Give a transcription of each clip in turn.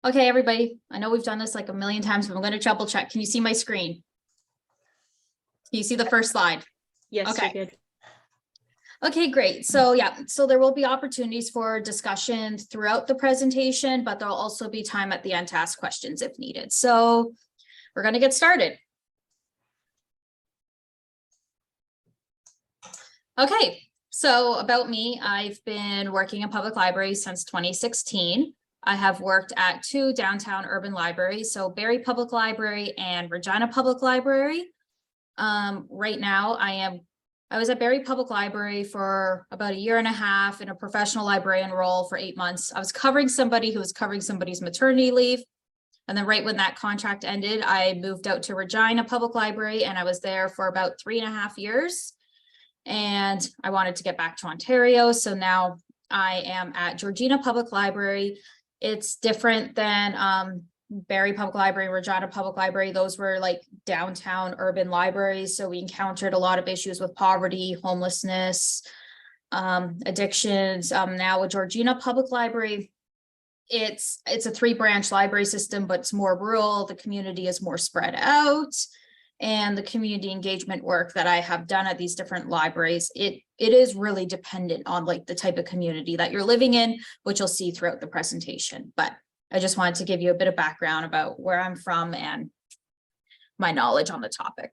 Okay, everybody, I know we've done this like a million times, but I'm going to double check. Can you see my screen? Can you see the first slide? Yes, Okay. you're good. Okay, great. So yeah, so there will be opportunities for discussion throughout the presentation, but there'll also be time at the end to ask questions if needed. So we're going to get started. Okay, so about me, I've been working in public libraries since 2016. I have worked at two downtown urban libraries, so Barrie Public Library and Regina Public Library. Right now I was at Barrie Public Library for about a year and a half in a professional librarian role for 8 months. I was covering somebody who was covering somebody's maternity leave. And then right when that contract ended, I moved out to Regina Public Library and I was there for about 3.5 years. And I wanted to get back to Ontario. So now I am at Georgina Public Library. It's different than Barrie Public Library, Regina Public Library. Those were like downtown urban libraries. So we encountered a lot of issues with poverty, homelessness, addictions. Now with Georgina Public Library, it's a 3-branch library system, but it's more rural. The community is more spread out. And the community engagement work that I have done at these different libraries, it is really dependent on like the type of community that you're living in, which you'll see throughout the presentation. But I just wanted to give you a bit of background about where I'm from and my knowledge on the topic.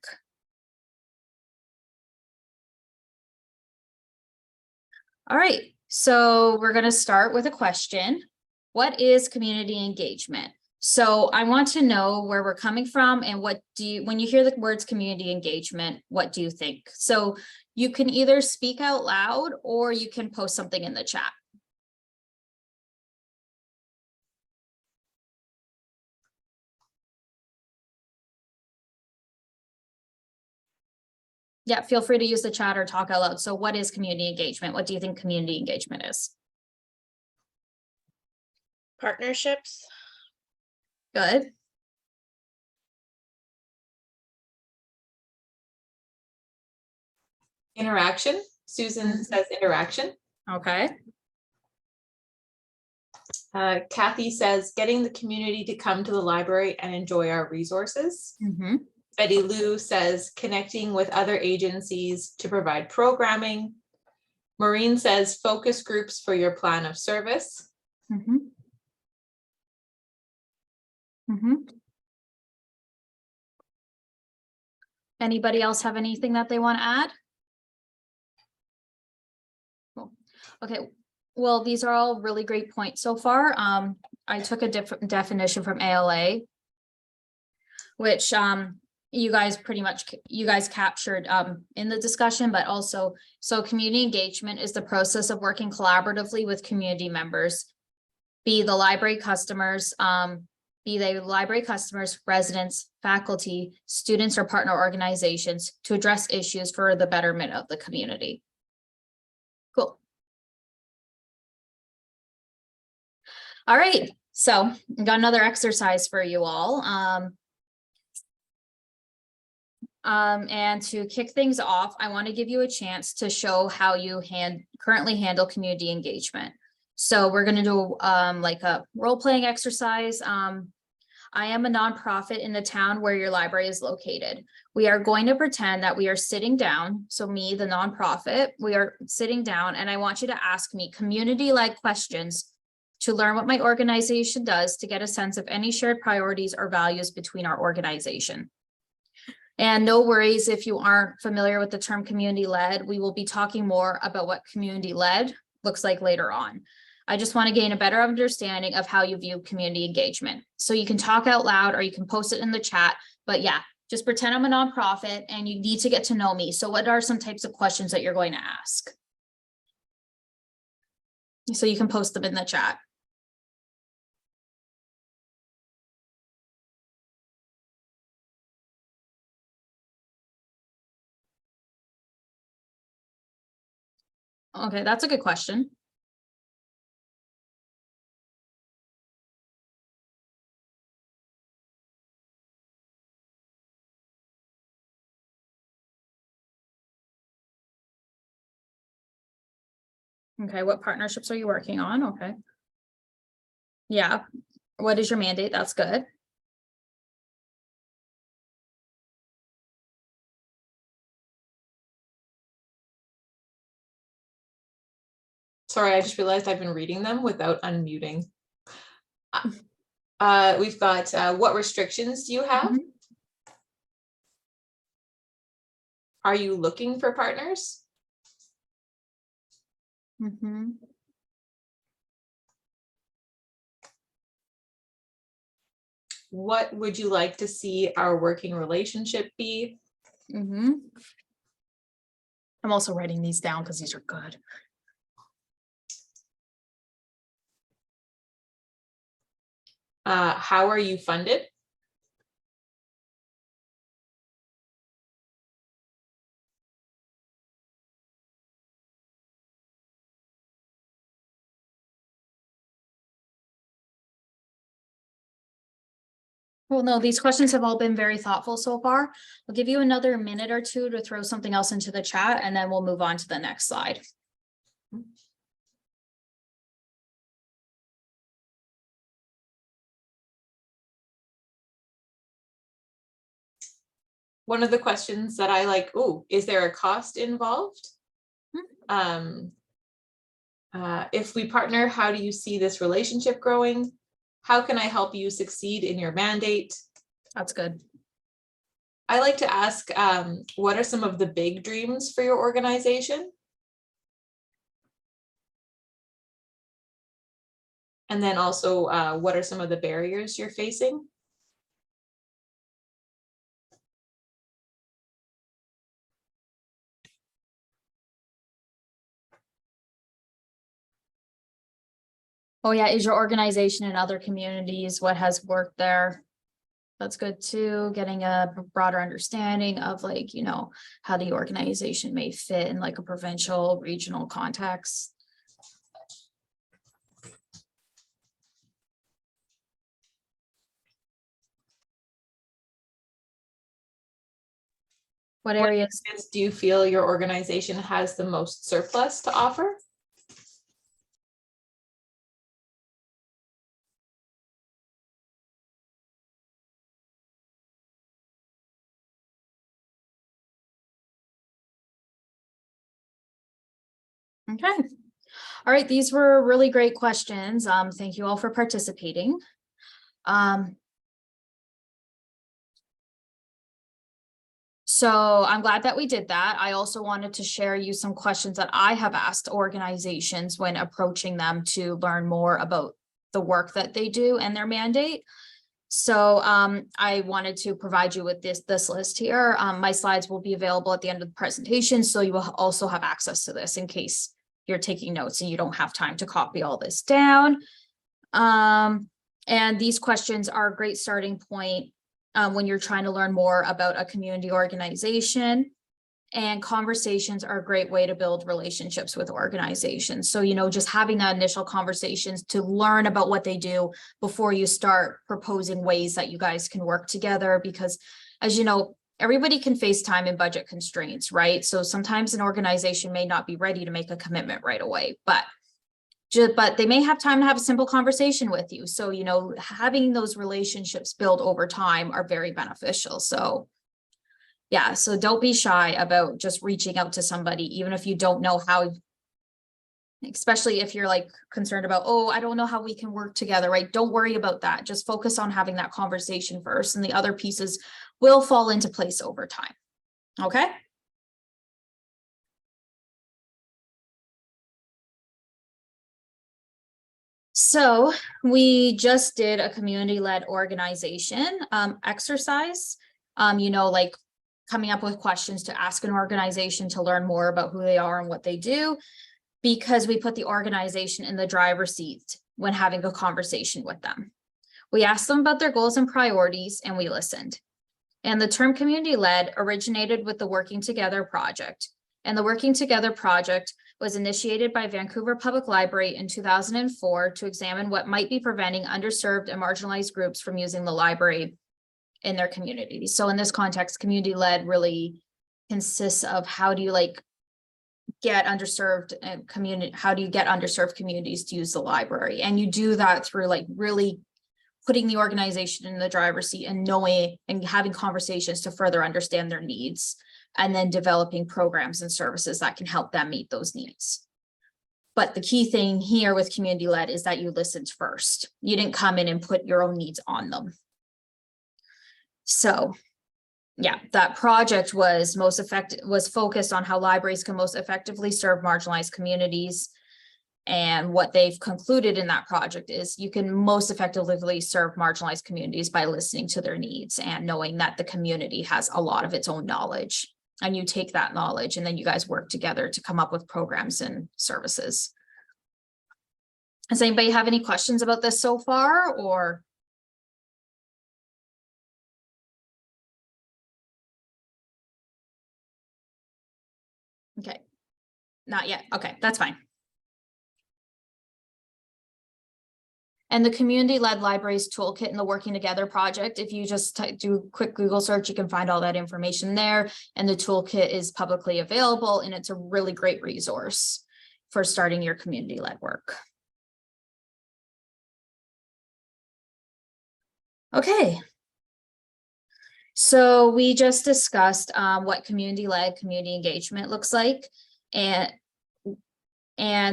All right, so we're going to start with a question. What is community engagement? So I want to know where we're coming from and what do you, when you hear the words community engagement, what do you think? So you can either speak out loud or you can post something in the chat. Yeah, feel free to use the chat or talk out loud. So what is community engagement? What do you think community engagement is? Partnerships. Good. Interaction. Susan says interaction. Okay. Kathy says getting the community to come to the library and enjoy our resources. Mm-hmm. Betty Lou says connecting with other agencies to provide programming. Maureen says focus groups for your plan of service. Mm-hmm. Mm-hmm. Anybody else have anything that they want to add? Cool. Okay, well, these are all really great points so far. I took a different definition from ALA, which you guys captured in the discussion, but also, so community engagement is the process of working collaboratively with community members, be they library customers, residents, faculty, students, or partner organizations to address issues for the betterment of the community. Cool. All right, so I've got another exercise for you all. And to kick things off, I want to give you a chance to show how you currently handle community engagement. So we're going to do like a role-playing exercise. I am a nonprofit in the town where your library is located. We are going to pretend that we are sitting down. So me, the nonprofit, we are sitting down and I want you to ask me community-like questions to learn what my organization does to get a sense of any shared priorities or values between our organization. And no worries if you aren't familiar with the term community-led, we will be talking more about what community-led looks like later on. I just want to gain a better understanding of how you view community engagement. So you can talk out loud or you can post it in the chat, but yeah, just pretend I'm a nonprofit and you need to get to know me. So what are some types of questions that you're going to ask? So you can post them in the chat. Okay, that's a good question. Okay, what partnerships are you working on? Okay. Yeah, What is your mandate? That's good. Sorry, I just realized I've been reading them without unmuting. We've got, what restrictions do you have? Mhm. Are you looking for partners? Mhm. What would you like to see our working relationship be? Mhm. I'm also writing these down because these are good. How are you funded? Well, no, these questions have all been very thoughtful so far. I'll give you another minute or two to throw something else into the chat, and then we'll move on to the next slide. One of the questions that I like, oh, is there a cost involved? If we partner, how do you see this relationship growing? How can I help you succeed in your mandate? That's good. I like to ask, what are some of the big dreams for your organization? And then also, what are some of the barriers you're facing? Oh yeah, is your organization in other communities? What has worked there? That's good too, getting a broader understanding of like, you know, how the organization may fit in like a provincial, regional context. What What areas? areas do you feel your organization has the most surplus to offer? Okay. All right, these were really great questions. Thank you all for participating. So I'm glad that we did that. I also wanted to share you some questions that I have asked organizations when approaching them to learn more about the work that they do and their mandate. So I wanted to provide you with this list here. My slides will be available at the end of the presentation, so you will also have access to this in case you're taking notes and you don't have time to copy all this down. And these questions are a great starting point when you're trying to learn more about a community organization. And conversations are a great way to build relationships with organizations. So, you know, just having that initial conversations to learn about what they do before you start proposing ways that you guys can work together. Because as you know, everybody can face time and budget constraints, right? So sometimes an organization may not be ready to make a commitment right away, but they may have time to have a simple conversation with you. So, you know, having those relationships build over time are very beneficial. So yeah, so don't be shy about just reaching out to somebody, even if you don't know how, especially if you're like concerned about, oh, I don't know how we can work together, right? Don't worry about that. Just focus on having that conversation first, and the other pieces will fall into place over time. Okay. So we just did a community-led organization exercise, you know, like coming up with questions to ask an organization to learn more about who they are and what they do, because we put the organization in the driver's seat when having a conversation with them. We asked them about their goals and priorities, and we listened. And the term community-led originated with the Working Together project. And the Working Together project was initiated by Vancouver Public Library in 2004 to examine what might be preventing underserved and marginalized groups from using the library in their community. So in this context, community-led really consists of how do you like get underserved community, how do you get underserved communities to use the library? And you do that through like really putting the organization in the driver's seat and knowing and having conversations to further understand their needs, and then developing programs and services that can help them meet those needs. But the key thing here with community-led is that you listened first. You didn't come in and put your own needs on them. So yeah, that project was focused on how libraries can most effectively serve marginalized communities. And what they've concluded in that project is you can most effectively serve marginalized communities by listening to their needs and knowing that the community has a lot of its own knowledge. And you take that knowledge and then you guys work together to come up with programs and services. Does anybody have any questions about this so far, or? Okay, not yet. Okay, that's fine. And the community-led libraries toolkit and the working together project, if you just do a quick Google search, you can find all that information there. And the toolkit is publicly available, and it's a really great resource for starting your community-led work. Okay. So we just discussed what community-led community engagement looks like, and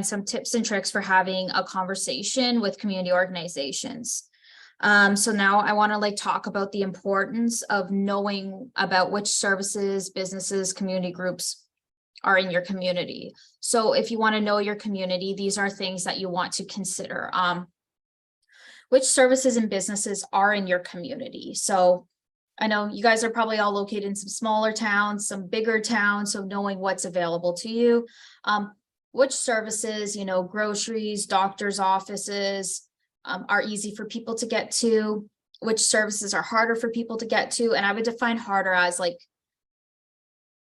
some tips and tricks for having a conversation with community organizations. So now I want to talk about the importance of knowing about which services, businesses, community groups are in your community. So if you want to know your community, these are things that you want to consider. Which services and businesses are in your community? So I know you guys are probably all located in some smaller towns, some bigger towns, so knowing what's available to you. Which services, groceries, doctor's offices are easy for people to get to, which services are harder for people to get to. And I would define harder as I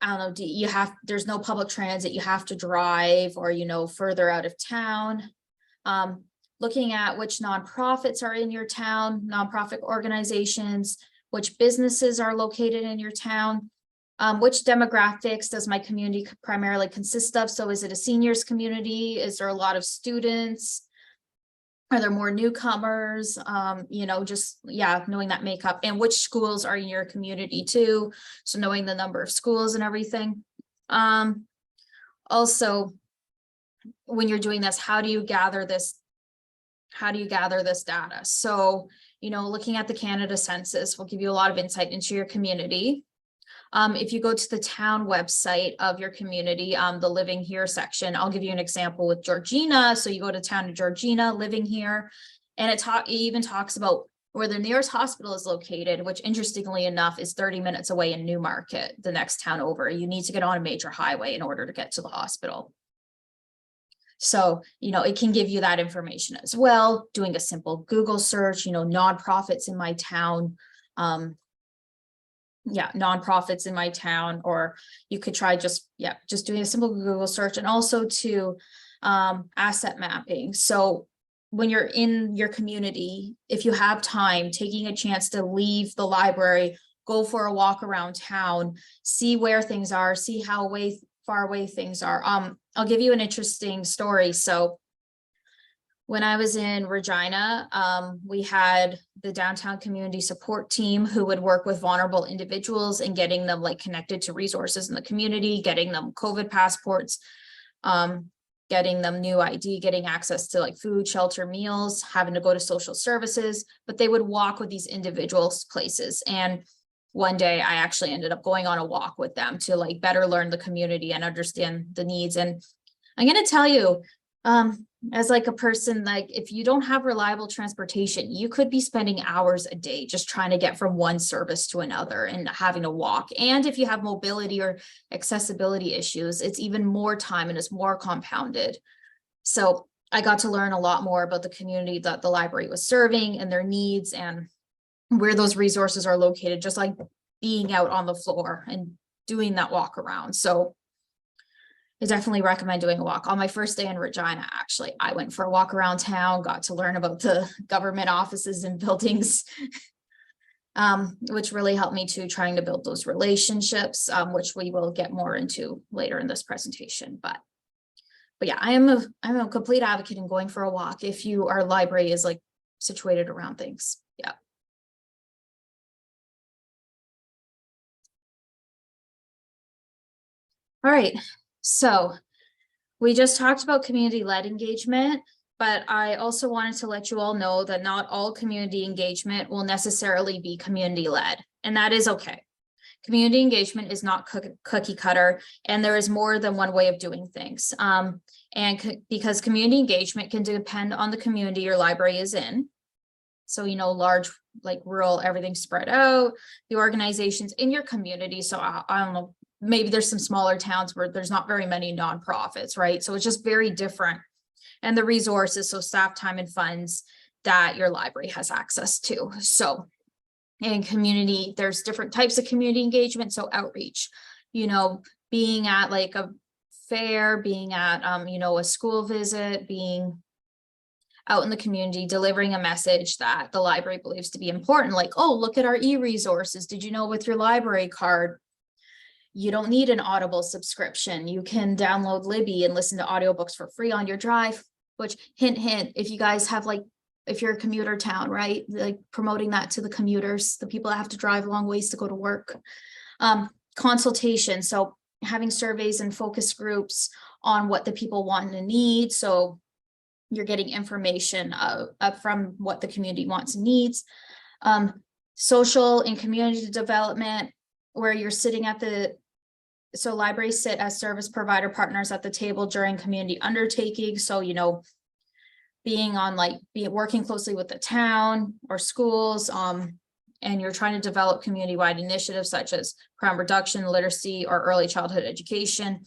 don't know, there's no public transit, you have to drive, or, further out of town. Looking at which nonprofits are in your town, nonprofit organizations, which businesses are located in your town. Which demographics does my community primarily consist of? So is it a seniors community? Is there a lot of students? Are there more newcomers? Knowing that makeup, and which schools are in your community too. So knowing the number of schools and everything. Also, when you're doing this, how do you gather this? How do you gather this data? So, looking at the Canada Census will give you a lot of insight into your community. If you go to the town website of your community, the Living Here section, I'll give you an example with Georgina. So you go to town of Georgina, Living Here, and it even talks about where the nearest hospital is located, which interestingly enough is 30 minutes away in Newmarket, the next town over. You need to get on a major highway in order to get to the hospital. So, it can give you that information as well. Doing a simple Google search, nonprofits in my town, nonprofits in my town, or you could try just doing a simple Google search, and also to asset mapping. So when you're in your community, if you have time, taking a chance to leave the library, go for a walk around town, see where things are, see how far away things are. I'll give you an interesting story. So when I was in Regina, we had the downtown community support team who would work with vulnerable individuals and getting them connected to resources in the community, getting them COVID passports, getting them new ID, getting access to food, shelter, meals, having to go to social services, but they would walk with these individuals places. And one day I actually ended up going on a walk with them to better learn the community and understand the needs. And I'm going to tell you, as a person, if you don't have reliable transportation, you could be spending hours a day just trying to get from one service to another and having to walk. And if you have mobility or accessibility issues, it's even more time and it's more compounded. So I got to learn a lot more about the community that the library was serving and their needs and where those resources are located, just being out on the floor and doing that walk around. So I definitely recommend doing a walk. On my first day in Regina, actually, I went for a walk around town, got to learn about the government offices and buildings, which really helped me to trying to build those relationships, which we will get more into later in this presentation. But yeah, I'm a complete advocate in going for a walk if your library is situated around things. Yeah. All right, so we just talked about community-led engagement, but I also wanted to let you all know that not all community engagement will necessarily be community-led, and that is okay. Community engagement is not cookie cutter, and there is more than one way of doing things. Because community engagement can depend on the community your library is in. So, you know, large, like rural, everything spread out, the organizations in your community. So I don't know, maybe there's some smaller towns where there's not very many nonprofits, right? So it's just very different. And the resources, so staff time and funds that your library has access to. So in community, there's different types of community engagement. So outreach, you know, being at like a fair, being at, you know, a school visit, being out in the community, delivering a message that the library believes to be important. Like, oh, look at our e-resources. Did you know with your library card, you don't need an Audible subscription. You can download Libby and listen to audiobooks for free on your drive, which hint, hint, if you guys have like, if you're a commuter town, right? Like promoting that to the commuters, the people that have to drive long ways to go to work. Consultation. So having surveys and focus groups on what the people want and need. So you're getting information from what the community wants and needs. Social and community development, where you're sitting at the, so libraries sit as service provider partners at the table during community undertakings. So, you know, being on like, working closely with the town or schools, and you're trying to develop community-wide initiatives such as crime reduction, literacy, or early childhood education.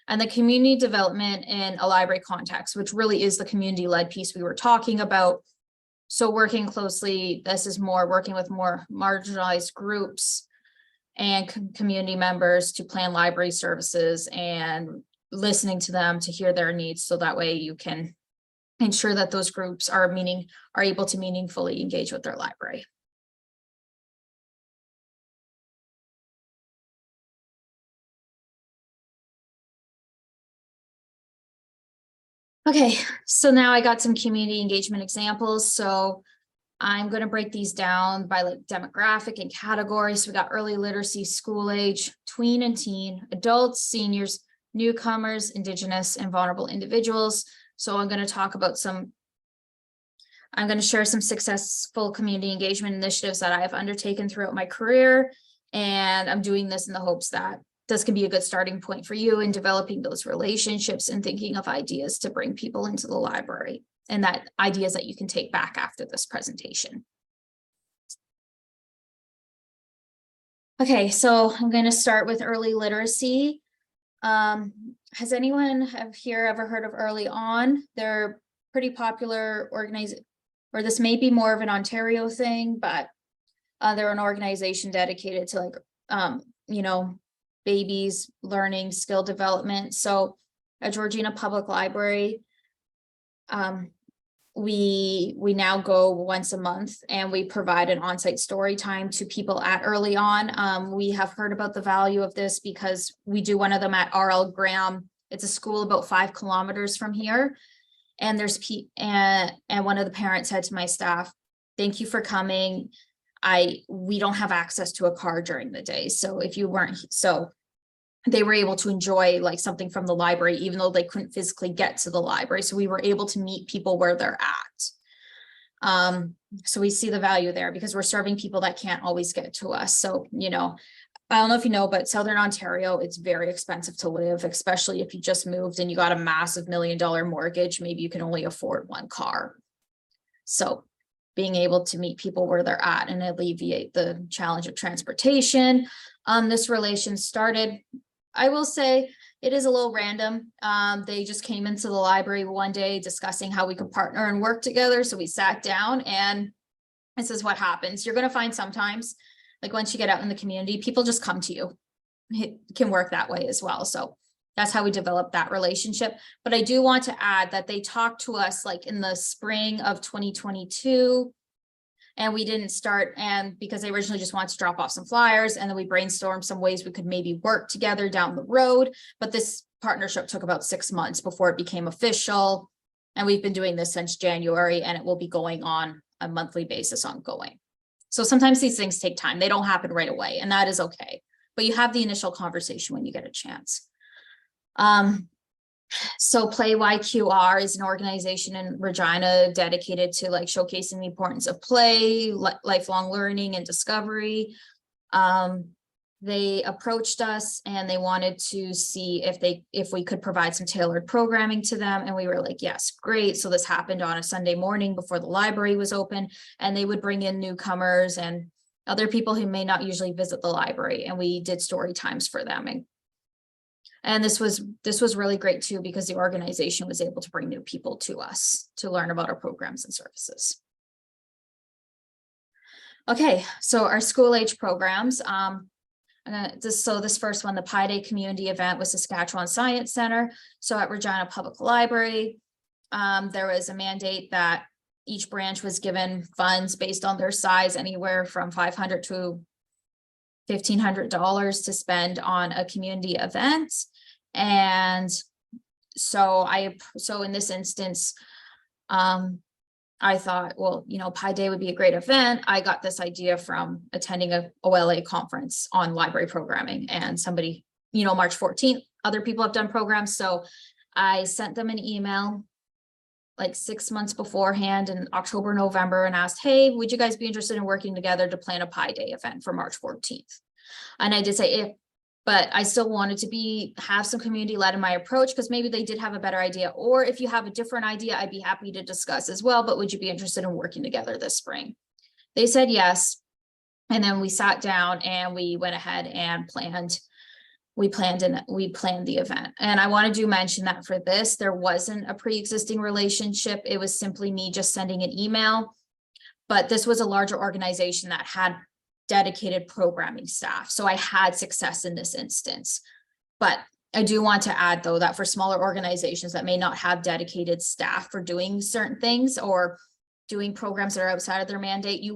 And the community development in a library context, which really is the community-led piece we were talking about. So working closely, this is more working with more marginalized groups and community members to plan library services and listening to them to hear their needs. So that way you can ensure that those groups are able to meaningfully engage with their library. Okay, so now I got some community engagement examples. So I'm going to break these down by like demographic and categories. So we got early literacy, school age, tween and teen, adults, seniors, newcomers, Indigenous, and vulnerable individuals. So I'm going to talk about I'm going to share some successful community engagement initiatives that I have undertaken throughout my career. And I'm doing this in the hopes that this can be a good starting point for you in developing those relationships and thinking of ideas to bring people into the library, and that ideas that you can take back after this presentation. Okay, so I'm going to start with early literacy. Has anyone here ever heard of Early On? They're pretty popular organization, or this may be more of an Ontario thing, but they're an organization dedicated to like, you know, babies learning skill development. So at Georgina Public Library, we now go once a month and we provide an on-site story time to people at Early On. We have heard about the value of this because we do one of them at R.L. Graham. It's a school about 5 kilometers from here. And there's and one of the parents said to my staff, "Thank you for coming. We don't have access to a car during the day. So if you weren't, so they were able to enjoy like something from the library, even though they couldn't physically get to the library. So we were able to meet people where they're at. So we see the value there because we're serving people that can't always get to us. So, you know, I don't know if you know, but Southern Ontario, it's very expensive to live, especially if you just moved and you got a massive $1 million mortgage, maybe you can only afford one car. So being able to meet people where they're at and alleviate the challenge of transportation. This relation started, I will say it is a little random. They just came into the library one day discussing how we could partner and work together. So we sat down, and this is what happens. You're going to find sometimes, like once you get out in the community, people just come to you. It can work that way as well. So that's how we developed that relationship. But I do want to add that they talked to us like in the spring of 2022. And we didn't start, and because they originally just wanted to drop off some flyers, and then we brainstormed some ways we could maybe work together down the road. But this partnership took about 6 months before it became official. And we've been doing this since January, and it will be going on a monthly basis ongoing. So sometimes these things take time. They don't happen right away, and that is okay. But you have the initial conversation when you get a chance. So Play YQR is an organization in Regina dedicated to like showcasing the importance of play, lifelong learning and discovery. They approached us and they wanted to see if we could provide some tailored programming to them. And we were like, yes, great. So this happened on a Sunday morning before the library was open, and they would bring in newcomers and other people who may not usually visit the library. And we did story times for them. And this was really great too, because the organization was able to bring new people to us to learn about our programs and services. Okay, so our school age programs. This first one, the Pi Day community event was Saskatchewan Science Center. So at Regina Public Library, there was a mandate that each branch was given funds based on their size, anywhere from $500 to $1,500 to spend on a community event. And so in this instance, I thought, well, Pi Day would be a great event. I got this idea from attending a OLA conference on library programming, and somebody, March 14th, other people have done programs. So I sent them an email like 6 months beforehand in October, November, and asked, hey, would you guys be interested in working together to plan a Pi Day event for March 14th? And I did say but I still wanted to have some community led in my approach, because maybe they did have a better idea, or if you have a different idea, I'd be happy to discuss as well, but would you be interested in working together this spring? They said yes. And then we sat down and we went ahead and planned the event. And I wanted to mention that for this, there wasn't a pre-existing relationship. It was simply me just sending an email, but this was a larger organization that had dedicated programming staff. So I had success in this instance. But I do want to add, though, that for smaller organizations that may not have dedicated staff for doing certain things or doing programs that are outside of their mandate, you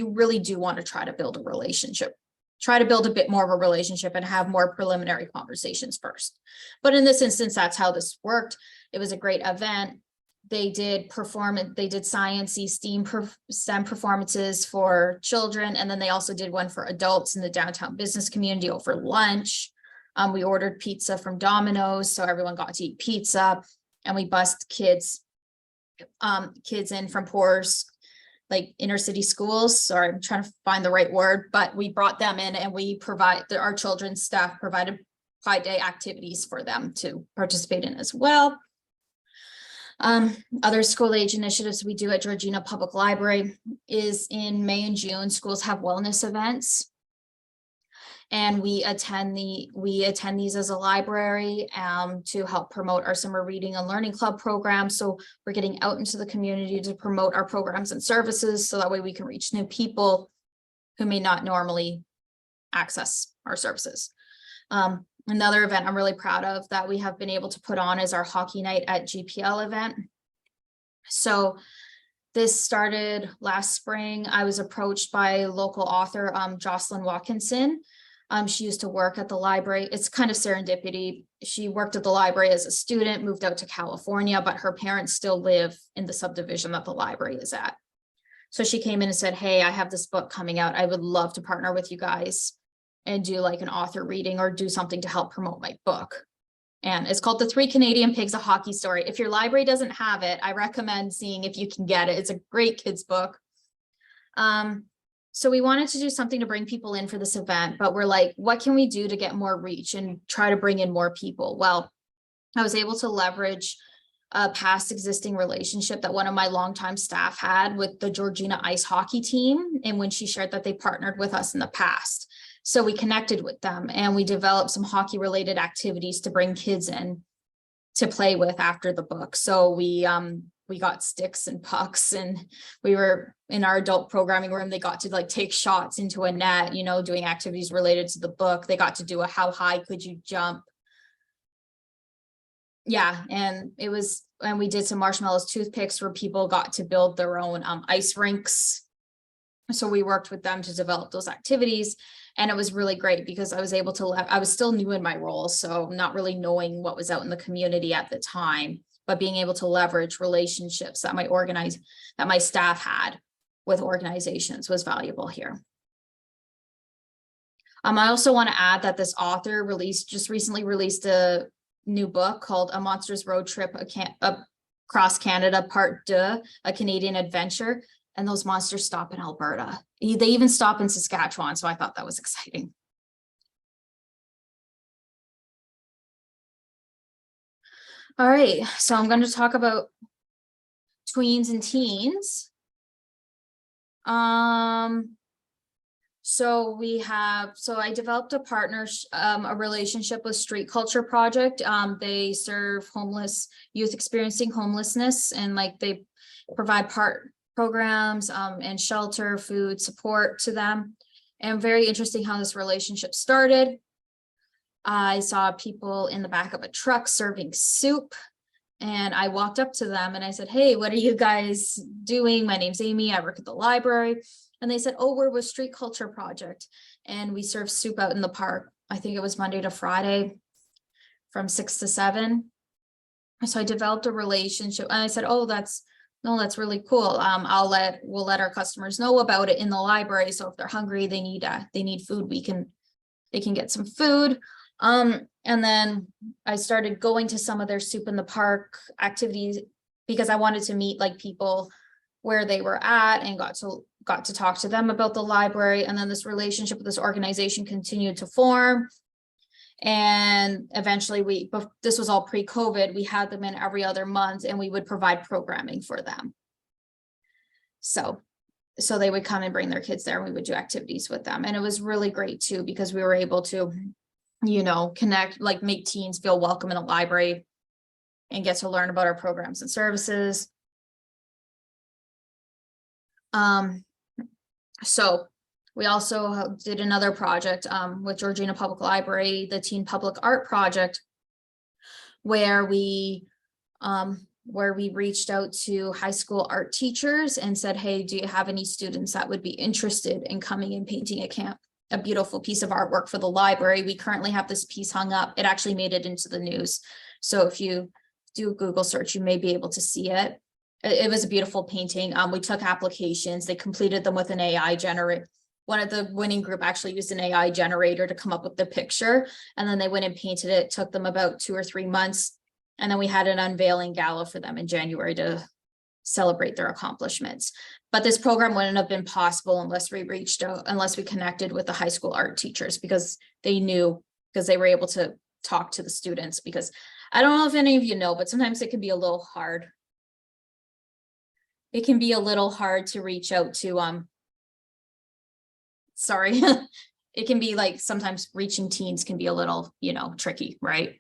really do want to try to build a relationship. Try to build a bit more of a relationship and have more preliminary conversations first. But in this instance, that's how this worked. It was a great event. They did science-y STEM performances for children. And then they also did one for adults in the downtown business community over lunch. We ordered pizza from Domino's, so everyone got to eat pizza, and we bussed kids in from poor, like inner city schools. Sorry, I'm trying to find the right word, but we brought them in, and our children's staff provided Pi Day activities for them to participate in as well. Other school age initiatives we do at Georgina Public Library is in May and June, schools have wellness events. And we attend these as a library to help promote our summer reading and learning club program. So we're getting out into the community to promote our programs and services, so that way we can reach new people who may not normally access our services. Another event I'm really proud of that we have been able to put on is our hockey night at GPL event. So this started last spring. I was approached by local author Jocelyn Watkinson. She used to work at the library. It's kind of serendipity. She worked at the library as a student, moved out to California, but her parents still live in the subdivision that the library is at. So she came in and said, hey, I have this book coming out. I would love to partner with you guys and do like an author reading or do something to help promote my book. And it's called The Three Canadian Pigs, A Hockey Story. If your library doesn't have it, I recommend seeing if you can get it. It's a great kids book. So we wanted to do something to bring people in for this event, but we're like, what can we do to get more reach and try to bring in more people? Well, I was able to leverage a past existing relationship that one of my longtime staff had with the Georgina ice hockey team. And when she shared that they partnered with us in the past. So we connected with them and we developed some hockey related activities to bring kids in to play with after the book. So we got sticks and pucks, and we were in our adult programming room. They got to like take shots into a net, doing activities related to the book. They got to do a how high could you jump? Yeah, and we did some marshmallows toothpicks where people got to build their own ice rinks. So we worked with them to develop those activities. And it was really great because I was able to, I was still new in my role, so not really knowing what was out in the community at the time, but being able to leverage relationships that my staff had with organizations was valuable here. I also want to add that this author just recently released a new book called A Monsters Road Trip Across Canada Part 2, A Canadian Adventure. And those monsters stop in Alberta. They even stop in Saskatchewan. So I thought that was exciting. All right, so I'm going to talk about tweens and teens. So I developed a partnership, a relationship with Street Culture Project. They serve homeless youth experiencing homelessness, and like they provide programs and shelter, food support to them. And very interesting how this relationship started. I saw people in the back of a truck serving soup, and I walked up to them and I said, "Hey, what are you guys doing? My name's Amy. I work at the library." And they said, "Oh, we're with Street Culture Project, and we serve soup out in the park." I think it was Monday to Friday from 6 to 7. So I developed a relationship, and I said, "Oh, that's really cool. We'll let our customers know about it in the library. So if they're hungry, they need food, they can get some food." And then I started going to some of their soup in the park activities because I wanted to meet like people where they were at, and got to talk to them about the library. And then this relationship with this organization continued to form. And eventually this was all pre-COVID, we had them in every other month, and we would provide programming for them. So they would come and bring their kids there, and we would do activities with them. And it was really great too, because we were able to, connect, like make teens feel welcome in the library and get to learn about our programs and services. So we also did another project with Georgina Public Library, the Teen Public Art Project, where we reached out to high school art teachers and said, "Hey, do you have any students that would be interested in coming and painting a beautiful piece of artwork for the library?" We currently have this piece hung up. It actually made it into the news. So if you do a Google search, you may be able to see it. It was a beautiful painting. We took applications. They completed them with an AI generator. One of the winning group actually used an AI generator to come up with the picture, and then they went and painted it. It took them about 2 or 3 months. And then we had an unveiling gala for them in January to celebrate their accomplishments. But this program wouldn't have been possible unless we connected with the high school art teachers, because they were able to talk to the students. Because I don't know if any of you know, but sometimes it can be a little hard. It can be a little hard to reach out to, it can be like sometimes reaching teens can be a little, tricky, right?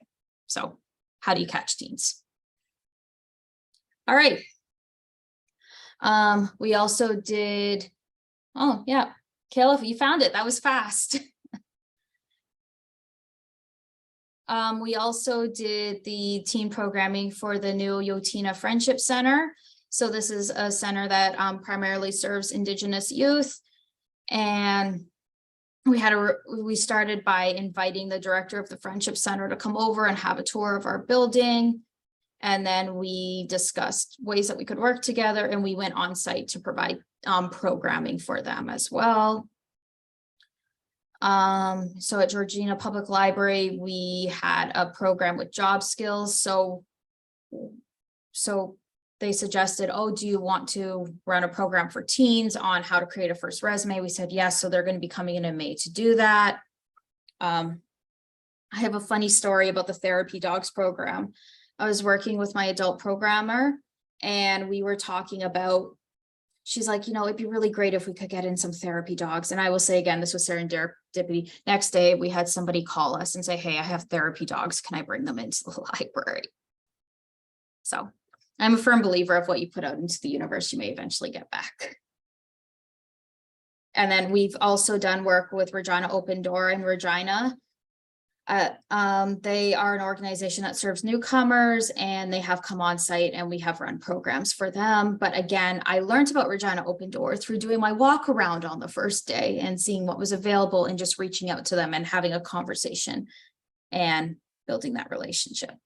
So how do you catch teens? All right. We also did, oh yeah, Caleb, you found it. That was fast. We also did the teen programming for the new Yotina Friendship Center. So this is a center that primarily serves Indigenous youth. And we started by inviting the director of the Friendship Center to come over and have a tour of our building. And then we discussed ways that we could work together, and we went on site to provide programming for them as well. So at Georgina Public Library, we had a program with job skills. So they suggested, "Oh, do you want to run a program for teens on how to create a first resume?" We said yes. So they're going to be coming in May to do that. I have a funny story about the therapy dogs program. I was working with my adult programmer, and we were talking about, she's like, "It'd be really great if we could get in some therapy dogs." And I will say again, this was serendipity. Next day, we had somebody call us and say, "Hey, I have therapy dogs. Can I bring them into the library?" So I'm a firm believer of what you put out into the universe, you may eventually get back. And then we've also done work with Regina Open Door in Regina. They are an organization that serves newcomers, and they have come on site, and we have run programs for them. But again, I learned about Regina Open Door through doing my walk around on the first day and seeing what was available and just reaching out to them and having a conversation and building that relationship.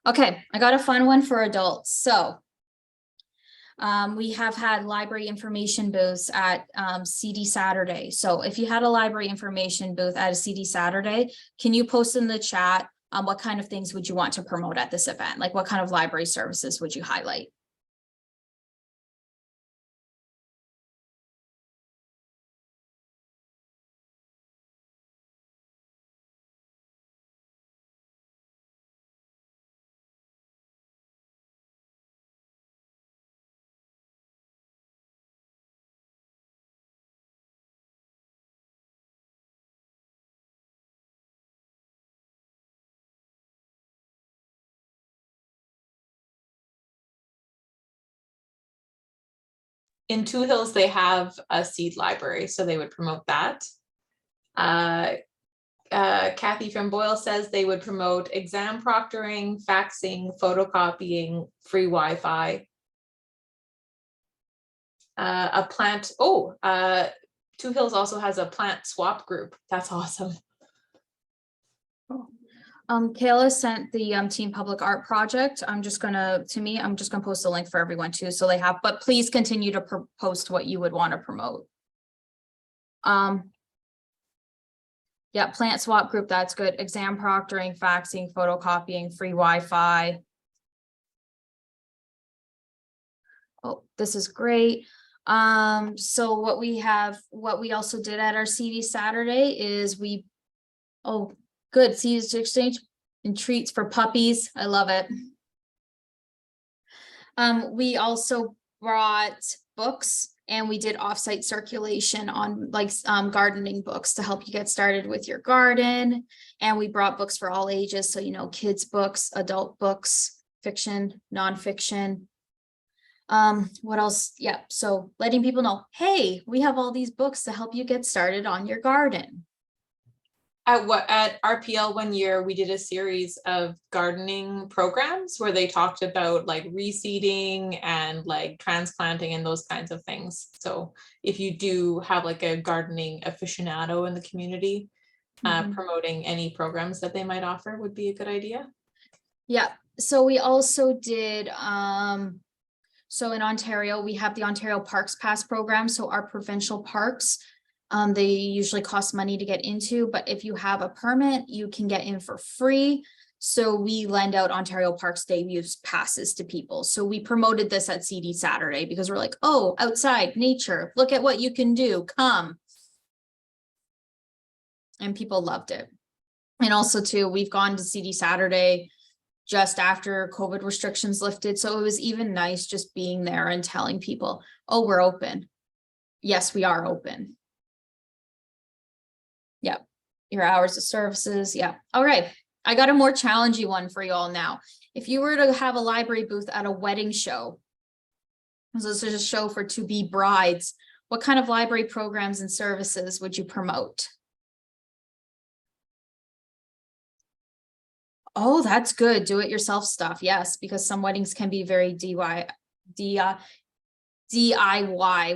Okay, I got a fun one for adults. So we have had library information booths at CD Saturday. So if you had a library information booth at a CD Saturday, can you post in the chat what kind of things would you want to promote at this event? Like what kind of library services would you highlight? In Two Hills, they have a seed library, so they would promote that. Kathy from Boyle says they would promote exam proctoring, faxing, photocopying, free Wi-Fi. Two Hills also has a plant swap group. That's awesome. Kayla sent the Team Public Art Project. I'm just gonna post a link for everyone too, so they have, but please continue to post what you would want to promote. Yeah, plant swap group, that's good. Exam proctoring, faxing, photocopying, free Wi-Fi. Oh, this is great. So what we also did at our CD Saturday is good, seeds exchange and treats for puppies. I love it. We also brought books and we did offsite circulation on gardening books to help you get started with your garden. And we brought books for all ages. So, kids books, adult books, fiction, nonfiction. What else? Yeah. So letting people know, hey, we have all these books to help you get started on your garden. At RPL one year, we did a series of gardening programs where they talked about like reseeding and like transplanting and those kinds of things. So if you do have like a gardening aficionado in the community, promoting any programs that they might offer would be a good idea. Yeah. So we also did, so in Ontario, we have the Ontario Parks Pass program. So our provincial parks, they usually cost money to get into, but if you have a permit, you can get in for free. So we lend out Ontario Parks Day use passes to people. So we promoted this at CD Saturday because we're like, oh, outside nature, look at what you can do, come. And people loved it. And also too, we've gone to CD Saturday just after COVID restrictions lifted. So it was even nice just being there and telling people, oh, we're open. Yes, we are open. Yep. Your hours of services. Yeah. All right. I got a more challenging one for you all now. If you were to have a library booth at a wedding show, so this is a show for to-be brides, what kind of library programs and services would you promote? Oh, that's good. Do it yourself stuff. Yes, because some weddings can be very DIY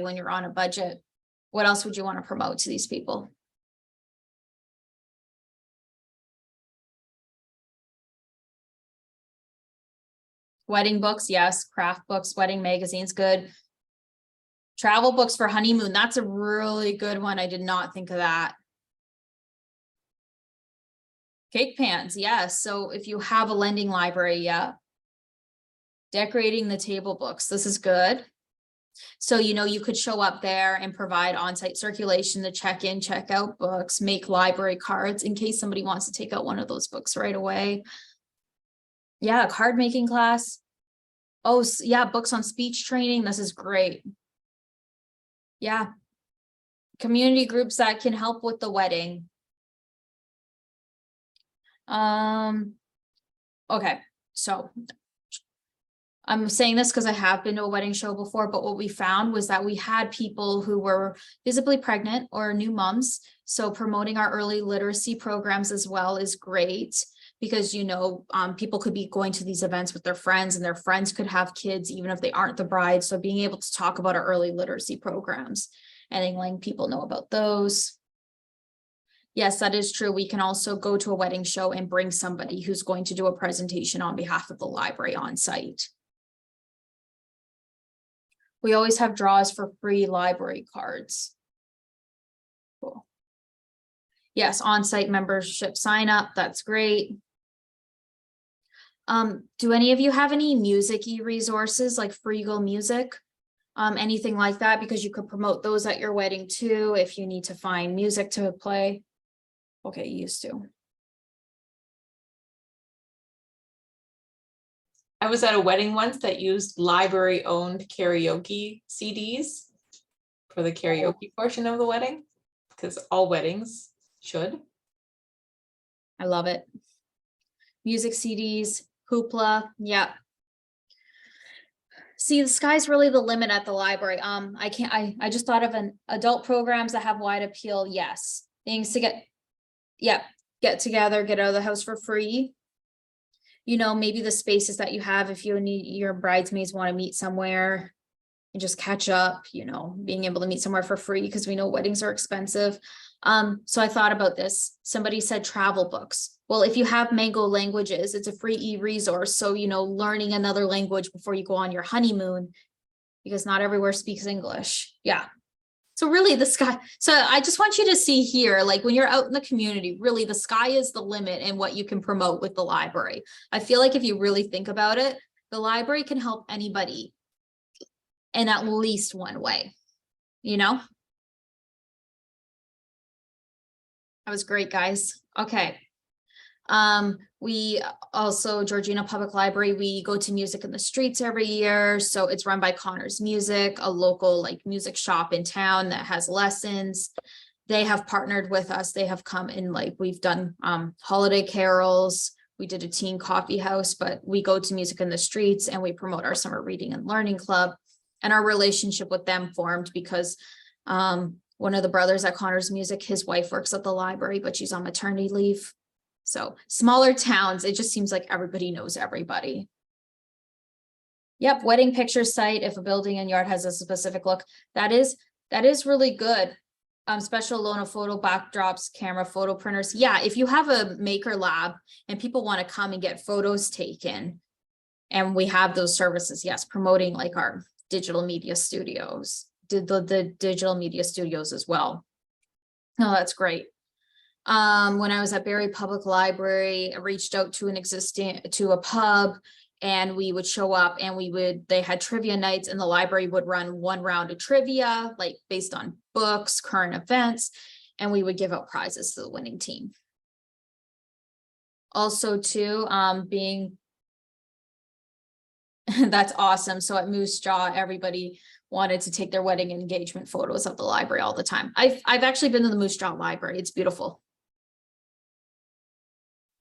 when you're on a budget. What else would you want to promote to these people? Wedding books, yes. Craft books, wedding magazines, good. Travel books for honeymoon. That's a really good one. I did not think of that. Cake pans, yes. So if you have a lending library, yeah. Decorating the table books. This is good. So, you could show up there and provide on-site circulation to check in, check out books, make library cards in case somebody wants to take out one of those books right away. Yeah, card making class. Oh, yeah, books on speech training. This is great. Yeah. Community groups that can help with the wedding. Okay, so I'm saying this because I have been to a wedding show before, but what we found was that we had people who were visibly pregnant or new moms. So promoting our early literacy programs as well is great because, people could be going to these events with their friends and their friends could have kids, even if they aren't the bride. So being able to talk about our early literacy programs and then letting people know about those. Yes, that is true. We can also go to a wedding show and bring somebody who's going to do a presentation on behalf of the library on site. We always have draws for free library cards. Cool. Yes, on-site membership sign up. That's great. Do any of you have any music-y resources like Freegal Music? Anything like that? Because you could promote those at your wedding too, if you need to find music to play. Okay, used to. I was at a wedding once that used library-owned karaoke CDs for the karaoke portion of the wedding, because all weddings should. I love it. Music CDs, Hoopla, yeah. See, the sky's really the limit at the library. I just thought of an adult programs that have wide appeal. Yes. Things to get together, get out of the house for free. You know, maybe the spaces that you have, if you need your bridesmaids want to meet somewhere and just catch up, you know, being able to meet somewhere for free because we know weddings are expensive. So I thought about this. Somebody said travel books. Well, if you have Mango Languages, it's a free e-resource. So, you know, learning another language before you go on your honeymoon, because not everywhere speaks English. Yeah. So really the sky. So I just want you to see here, like when you're out in the community, really the sky is the limit in what you can promote with the library. I feel like if you really think about it, the library can help anybody in at least one way, you know? That was great, guys. Okay. We also, Georgina Public Library, we go to Music in the Streets every year. So it's run by Connor's Music, a local like music shop in town that has lessons. They have partnered with us. They have come in, like we've done holiday carols. We did a teen coffee house, but we go to Music in the Streets and we promote our summer reading and learning club. And our relationship with them formed because one of the brothers at Connor's Music, his wife works at the library, but she's on maternity leave. So smaller towns, it just seems like everybody knows everybody. Yep, wedding picture site. If a building and yard has a specific look, that is really good. Special loan of photo backdrops, camera photo printers. Yeah, if you have a maker lab and people want to come and get photos taken, and we have those services, yes, promoting like our digital media studios, the digital media studios as well. Oh, that's great. When I was at Barrie Public Library, I reached out to a pub, and we would show up and they had trivia nights, and the library would run one round of trivia, like based on books, current events, and we would give out prizes to the winning team. Also too, that's awesome. So at Moose Jaw, everybody wanted to take their wedding and engagement photos of the library all the time. I've actually been to the Moose Jaw Library. It's beautiful.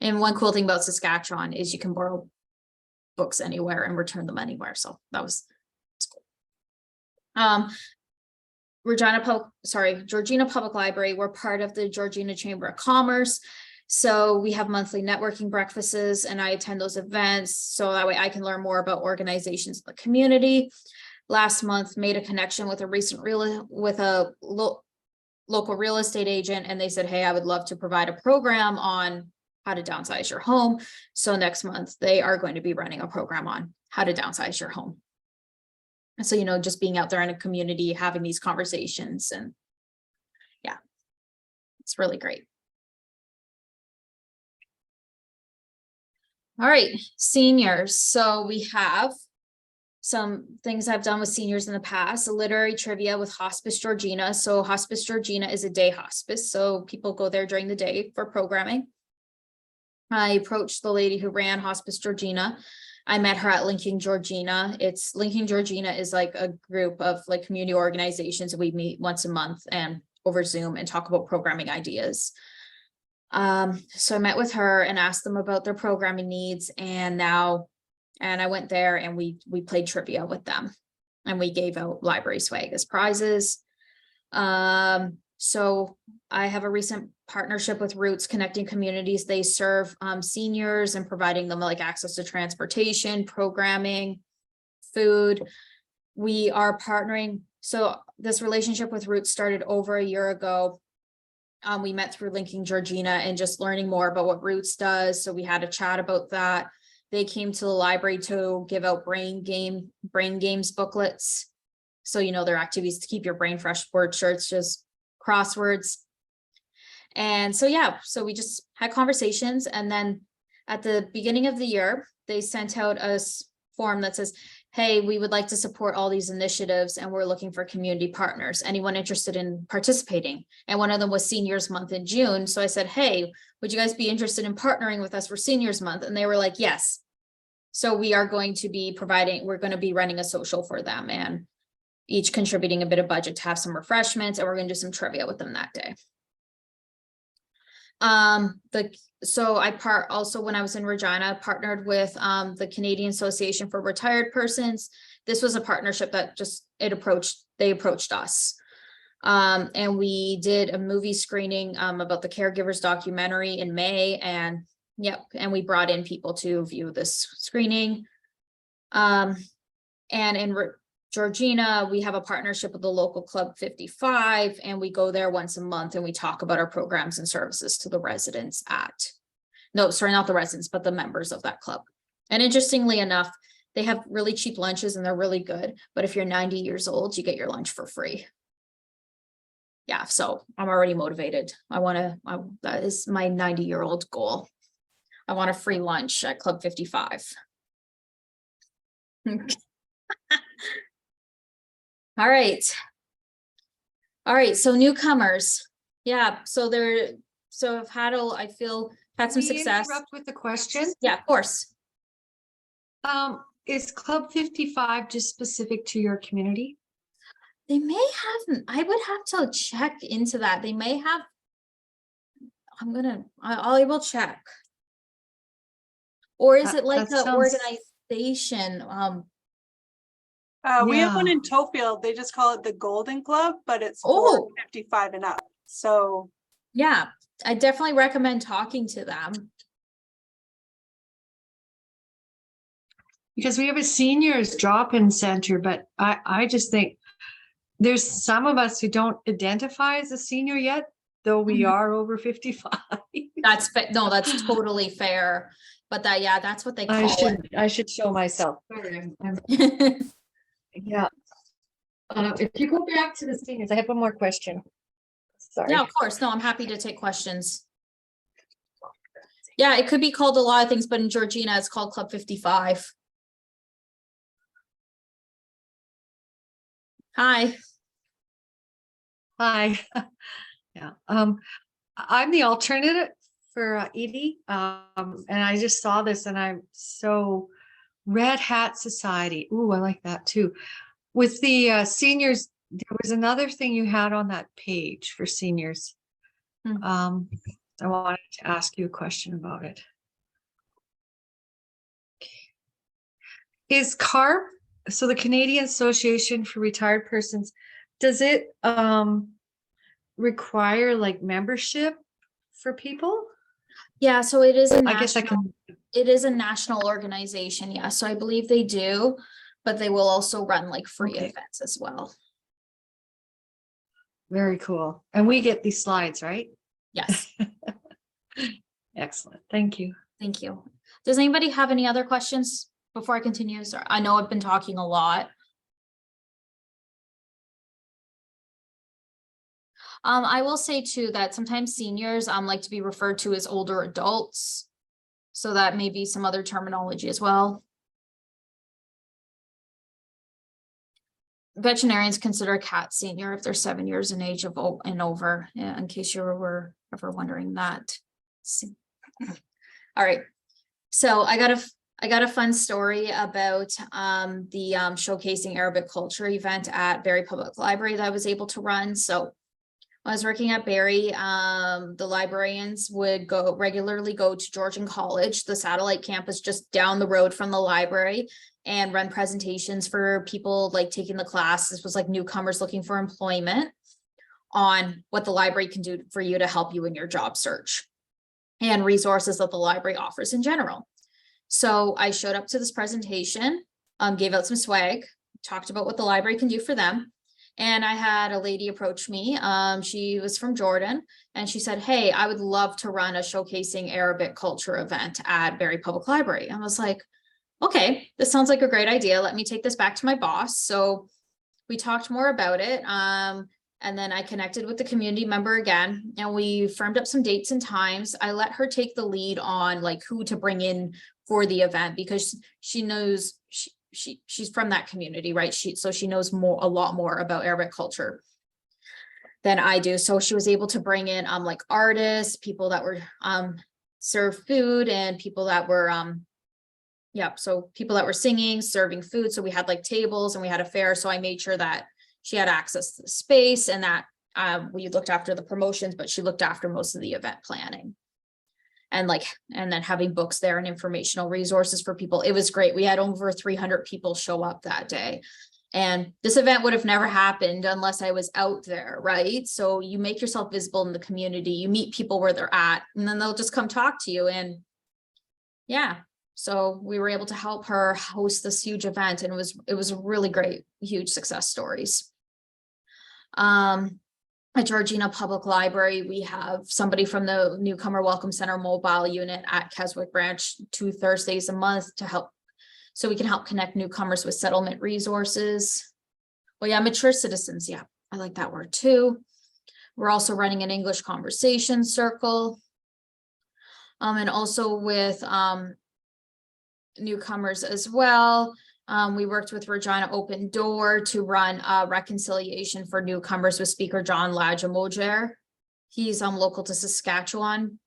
And one cool thing about Saskatchewan is you can borrow books anywhere and return them anywhere. So that's cool. Georgina Public Library, we're part of the Georgina Chamber of Commerce. So we have monthly networking breakfasts, and I attend those events so that way I can learn more about organizations in the community. Last month, made a connection with a local real estate agent, and they said, hey, I would love to provide a program on how to downsize your home. So next month they are going to be running a program on how to downsize your home. And so, you know, just being out there in a community, having these conversations, and yeah, it's really great. All right, seniors. So we have some things I've done with seniors in the past, a literary trivia with Hospice Georgina. So Hospice Georgina is a day hospice. So people go there during the day for programming. I approached the lady who ran Hospice Georgina. I met her at Linking Georgina. Linking Georgina is like a group of like community organizations. We meet once a month and over Zoom and talk about programming ideas. So I met with her and asked them about their programming needs, and I went there and we played trivia with them, and we gave out library swag as prizes. So I have a recent partnership with Roots, connecting communities. They serve seniors and providing them like access to transportation, programming, food. We are partnering. So this relationship with Roots started over a year ago. We met through linking Georgina and just learning more about what Roots does. So we had a chat about that. They came to the library to give out brain games booklets. So, you know, their activities to keep your brain fresh, word shirts, just crosswords. And so, yeah, so we just had conversations. And then at the beginning of the year, they sent out a form that says, hey, we would like to support all these initiatives and we're looking for community partners. Anyone interested in participating? And one of them was Seniors Month in June. So I said, hey, would you guys be interested in partnering with us for Seniors Month? And they were like, yes. So we are going to be we're going to be running a social for them and each contributing a bit of budget to have some refreshments, and we're going to do some trivia with them that day. So I also when I was in Regina, partnered with the Canadian Association for Retired Persons. This was a partnership that they approached us. And we did a movie screening about the Caregivers documentary in May, and we brought in people to view this screening. And in Georgina, we have a partnership with the local Club 55, and we go there once a month and we talk about our programs and services to the residents not the residents, but the members of that club. And interestingly enough, they have really cheap lunches and they're really good. But if you're 90 years old, you get your lunch for free. Yeah, so I'm already motivated. That is my 90-year-old goal. I want a free lunch at Club 55. All right. So newcomers. Yeah. So I've had some success. Interrupt with the question. Yeah, of course. Is Club 55 just specific to your community? They may have, I would have to check into that. They may have, I will check. Or is it like an organization? We have one Yeah. in Tofield. They just call it the Golden Club, but it's for 55 and up. So Yeah, I definitely recommend talking to them. Because we have a seniors drop-in center, but I just think there's some of us who don't identify as a senior yet, though we Mhm. are over 55. That's totally fair. But that's what they call it. I should show myself. Sorry, yeah. If you go back to the seniors, I have one more question. Sorry. Yeah, of course. No, I'm happy to take questions. Yeah, it could be called a lot of things, but in Georgina, it's called Club 55. Hi. Hi. Yeah. I'm the alternate for Edie. And I just saw this and I'm so Red Hat Society. Ooh, I like that too. With the seniors, there was another thing you had on that page for seniors. I wanted to ask you a question about it. Is CARP, so the Canadian Association for Retired Persons, does it require like membership for people? Yeah, so it is I guess I can. it is a national organization. Yeah, so I believe they do, but they will also run like free Okay. events as well. Very cool. And we get these slides, right? Yes. Excellent. Thank you. Thank you. Does anybody have any other questions before I continue? Sorry, I know I've been talking a lot. I will say too that sometimes seniors like to be referred to as older adults. So that may be some other terminology as well. Veterinarians consider a cat senior if they're 7 years in age and over, in case you were ever wondering that. All right. So I got a fun story about the showcasing Arabic culture event at Barrie Public Library that I was able to run. So when I was working at Barrie, the librarians would regularly go to Georgian College, the satellite campus just down the road from the library, and run presentations for people like taking the class. This was like newcomers looking for employment on what the library can do for you to help you in your job search and resources that the library offers in general. So I showed up to this presentation, gave out some swag, talked about what the library can do for them. And I had a lady approach me. She was from Jordan, and she said, "Hey, I would love to run a showcasing Arabic culture event at Barrie Public Library." I was like, "Okay, this sounds like a great idea. Let me take this back to my boss." So we talked more about it. And then I connected with the community member again, and we firmed up some dates and times. I let her take the lead on like who to bring in for the event, because she knows she's from that community, right? So she knows a lot more about Arabic culture than I do. So she was able to bring in like artists, people that were serve food, and people that were so people that were singing, serving food. So we had like tables and we had a fair. So I made sure that she had access to the space, and that we looked after the promotions, but she looked after most of the event planning. And then having books there and informational resources for people. It was great. We had over 300 people show up that day. And this event would have never happened unless I was out there, right? So you make yourself visible in the community, you meet people where they're at, and then they'll just come talk to you. And yeah, so we were able to help her host this huge event, and it was a really great, huge success stories. At Georgina Public Library, we have somebody from the Newcomer Welcome Center mobile unit at Keswick Branch 2 Thursdays a month to help, so we can help connect newcomers with settlement resources. Well, yeah, mature citizens. Yeah, I like that word too. We're also running an English conversation circle. And also with newcomers as well. We worked with Regina Open Door to run a reconciliation for newcomers with Speaker John Lajamojer. He's local to Saskatchewan.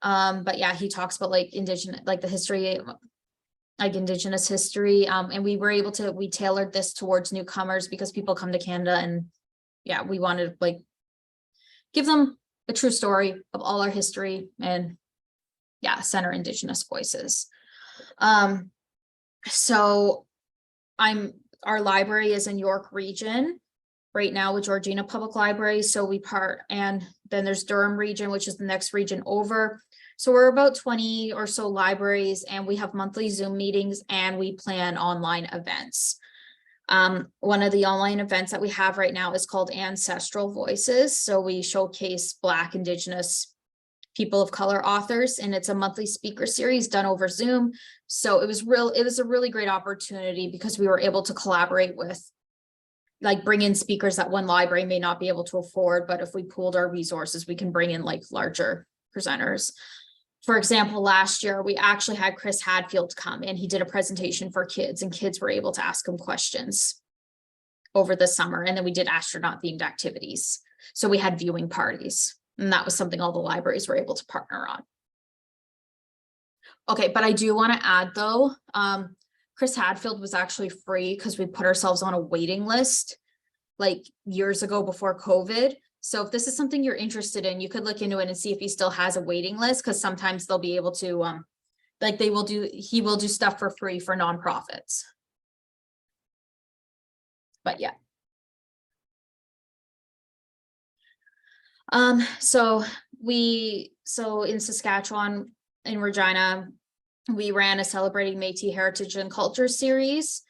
But yeah, he talks about like Indigenous, like the history, like Indigenous history. And we tailored this towards newcomers because people come to Canada, and yeah, we wanted to like give them a true story of all our history, and yeah, center Indigenous voices. So our library is in York Region right now with Georgina Public Library. So and then there's Durham Region, which is the next region over. So we're about 20 or so libraries, and we have monthly Zoom meetings, and we plan online events. One of the online events that we have right now is called Ancestral Voices. So we showcase Black, Indigenous, people of color authors, and it's a monthly speaker series done over Zoom. So it was a really great opportunity because we were able to collaborate with, like, bring in speakers that one library may not be able to afford, but if we pooled our resources, we can bring in like larger presenters. For example, last year we actually had Chris Hadfield come, and he did a presentation for kids, and kids were able to ask him questions over the summer. And then we did astronaut themed activities. So we had viewing parties. And that was something all the libraries were able to partner on. Okay, but I do want to add though, Chris Hadfield was actually free because we put ourselves on a waiting list like years ago before COVID. So if this is something you're interested in, you could look into it and see if he still has a waiting list, because sometimes they'll be able to, he will do stuff for free for nonprofits. But yeah. So in Saskatchewan, in Regina, we ran a Celebrating Métis Heritage and Culture series.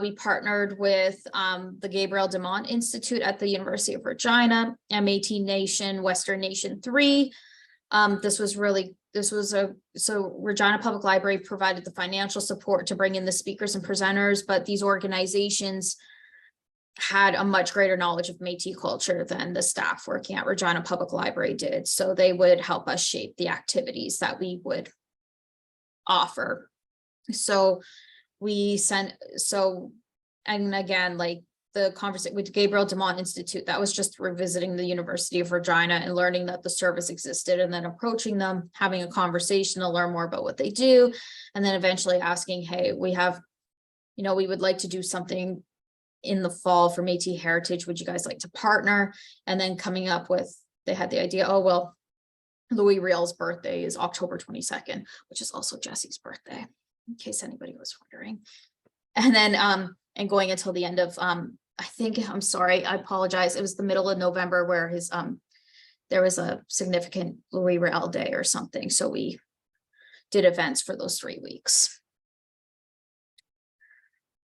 We partnered with the Gabriel Dumont Institute at the University of Regina and Métis Nation, Western Nation 3. So Regina Public Library provided the financial support to bring in the speakers and presenters, but these organizations had a much greater knowledge of Métis culture than the staff working at Regina Public Library did. So they would help us shape the activities that we would offer. So and again, like the conversation with Gabriel Dumont Institute, that was just revisiting the University of Regina and learning that the service existed, and then approaching them, having a conversation to learn more about what they do. And then eventually asking, hey, we would like to do something in the fall for Métis Heritage. Would you guys like to partner? And then coming up with, they had the idea, oh, well, Louis Riel's birthday is October 22nd, which is also Jesse's birthday, in case anybody was wondering. And then, and going until the end of, I apologize. It was the middle of November where there was a significant Louis Riel day or something. So we did events for those 3 weeks.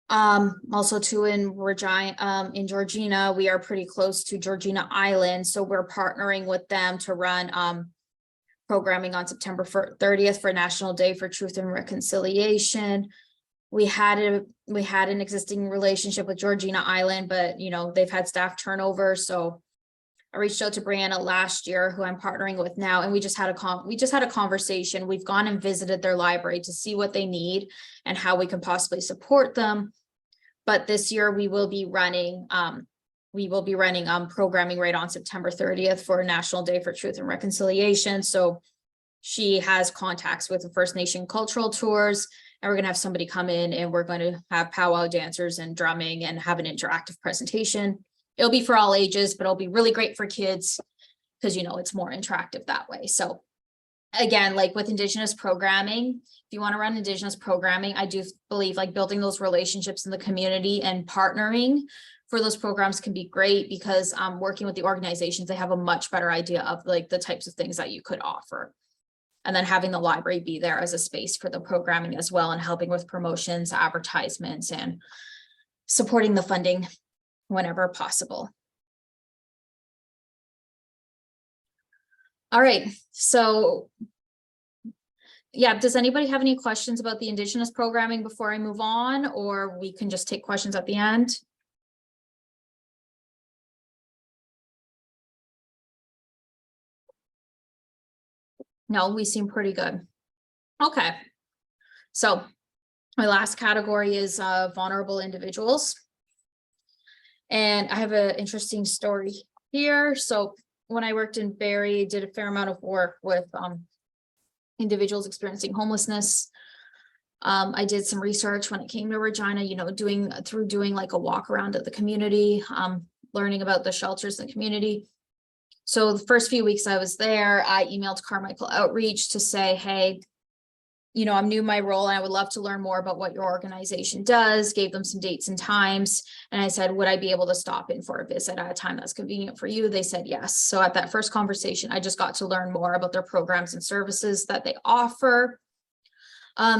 Also too in Regina, in Georgina, we are pretty close to Georgina Island, so we're partnering with them to run programming on September 30th for National Day for Truth and Reconciliation. We had an existing relationship with Georgina Island, but you know, they've had staff turnover, so I reached out to Brianna last year, who I'm partnering with now, and we just had a conversation. We've gone and visited their library to see what they need and how we can possibly support them. But this year we will be running programming right on September 30th for National Day for Truth and Reconciliation. So she has contacts with the First Nation cultural tours, and we're going to have somebody come in and we're going to have powwow dancers and drumming and have an interactive presentation. It'll be for all ages, but it'll be really great for kids because, you know, it's more interactive that way. So again, like with Indigenous programming, if you want to run Indigenous programming, I do believe like building those relationships in the community and partnering for those programs can be great, because working with the organizations, they have a much better idea of like the types of things that you could offer. And then having the library be there as a space for the programming as well, and helping with promotions, advertisements, and supporting the funding whenever possible. All right, so yeah, does anybody have any questions about the Indigenous programming before I move on, or we can just take questions at the end? No, we seem pretty good. Okay, so my last category is vulnerable individuals. And I have an interesting story here. So when I worked in Barrie, did a fair amount of work with individuals experiencing homelessness. I did some research when it came to Regina, you know, doing like a walk around at the community, learning about the shelters in the community. So the first few weeks I was there, I emailed Carmichael Outreach to say, hey, you know, I'm new in my role and I would love to learn more about what your organization does, gave them some dates and times. And I said, would I be able to stop in for a visit at a time that's convenient for you? They said yes. So at that first conversation, I just got to learn more about their programs and services that they offer.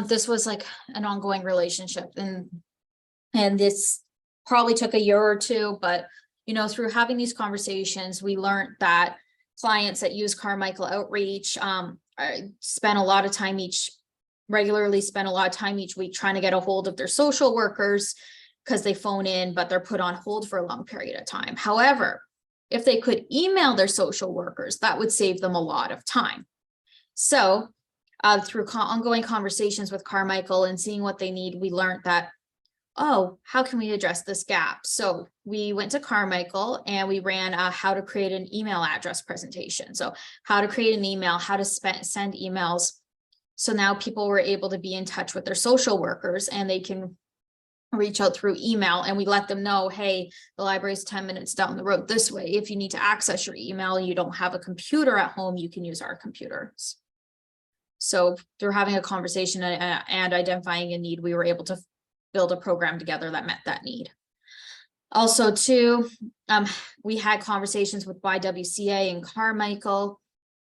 This was like an ongoing relationship, and this probably took a year or two, but you know, through having these conversations, we learned that clients that use Carmichael Outreach regularly spend a lot of time each week trying to get a hold of their social workers, because they phone in, but they're put on hold for a long period of time. However, if they could email their social workers, that would save them a lot of time. So through ongoing conversations with Carmichael and seeing what they need, we learned that, oh, how can we address this gap? So we went to Carmichael and we ran a how to create an email address presentation. So how to create an email, how to send emails. So now people were able to be in touch with their social workers and they can reach out through email, and we let them know, hey, the library is 10 minutes down the road this way. If you need to access your email and you don't have a computer at home, you can use our computers. So through having a conversation and identifying a need, we were able to build a program together that met that need. Also too, we had conversations with YWCA and Carmichael,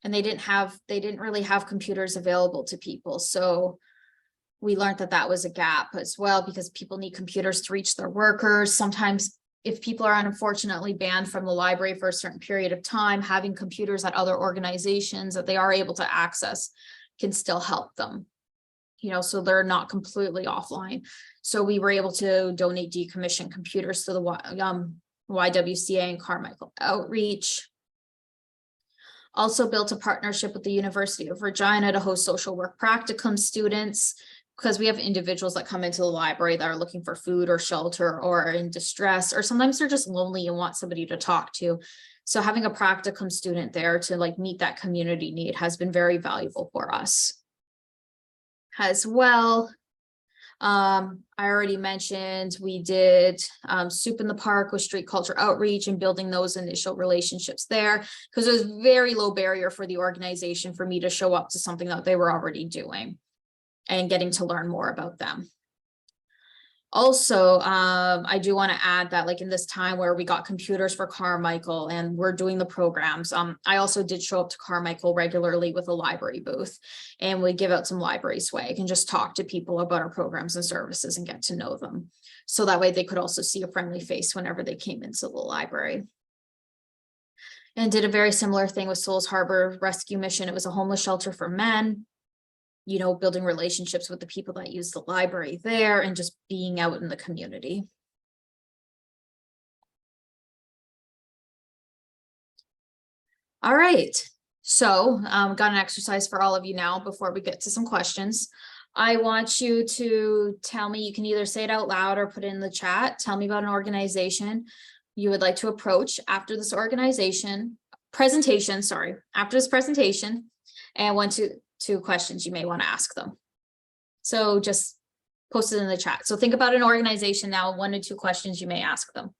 and they didn't really have computers available to people. So we learned that that was a gap as well, because people need computers to reach their workers. Sometimes if people are unfortunately banned from the library for a certain period of time, having computers at other organizations that they are able to access can still help them, you know, so they're not completely offline. So we were able to donate decommissioned computers to the YWCA and Carmichael Outreach. Also built a partnership with the University of Regina to host social work practicum students, because we have individuals that come into the library that are looking for food or shelter or are in distress, or sometimes they're just lonely and want somebody to talk to. So having a practicum student there to like meet that community need has been very valuable for us as well. I already mentioned we did Soup in the Park with Street Culture Outreach and building those initial relationships there, because it was very low barrier for the organization for me to show up to something that they were already doing and getting to learn more about them. Also, I do want to add that like in this time where we got computers for Carmichael and we're doing the programs, I also did show up to Carmichael regularly with a library booth, and we give out some library swag and just talk to people about our programs and services and get to know them. So that way they could also see a friendly face whenever they came into the library. And did a very similar thing with Souls Harbor Rescue Mission. It was a homeless shelter for men, you know, building relationships with the people that use the library there and just being out in the community. All right, so got an exercise for all of you now before we get to some questions. I want you to tell me, you can either say it out loud or put it in the chat. Tell me about an organization you would like to approach after this presentation, after this presentation, and two questions you may want to ask them. So just post it in the chat. So think about an organization now, 1 to 2 questions you may ask them.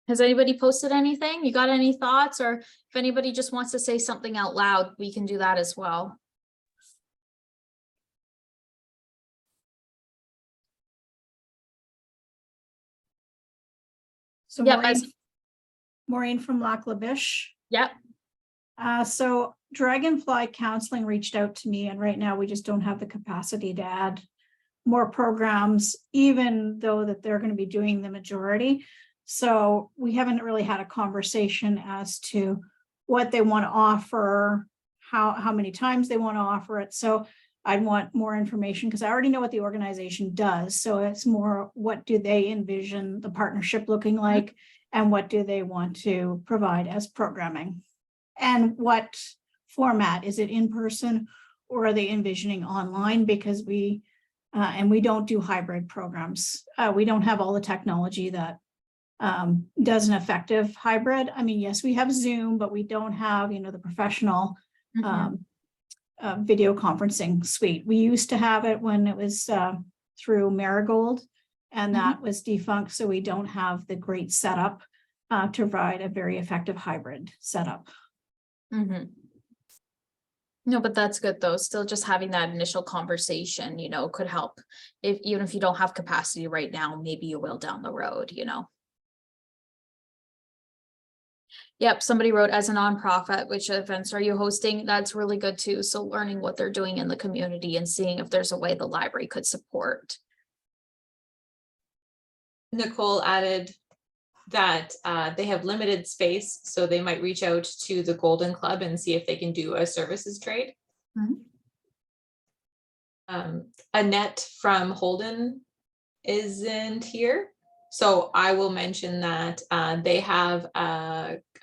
Has anybody posted anything? You got any thoughts? Or if anybody just wants to say something out loud, we can do that as well. So Yep, Maureen from Lac La Biche. Yep. So Dragonfly Counseling reached out to me, and right now we just don't have the capacity to add more programs, even though that they're going to be doing the majority. So we haven't really had a conversation as to what they want to offer, how many times they want to offer it. So I want more information because I already know what the organization does. So it's more, what do they envision the partnership looking like, and what do they want to provide as programming? And what format? Is it in person, or are they envisioning online? Because we don't do hybrid programs. We don't have all the technology that does an effective hybrid. I mean, yes, we have Zoom, but we don't have, the professional video conferencing suite. We used to have it when it was through Marigold, and that was defunct. So we don't have the great setup to provide a very effective hybrid setup. No, but that's good though. Still just having that initial conversation, could help. Even if you don't have capacity right now, maybe you will down the road, Yep, somebody wrote, as a nonprofit, which events are you hosting? That's really good too. So learning what they're doing in the community and seeing if there's a way the library could support. Nicole added that they have limited space, so they might reach out to the Golden Club and see if they can do a services trade. Annette from Holden isn't here, so I will mention that they have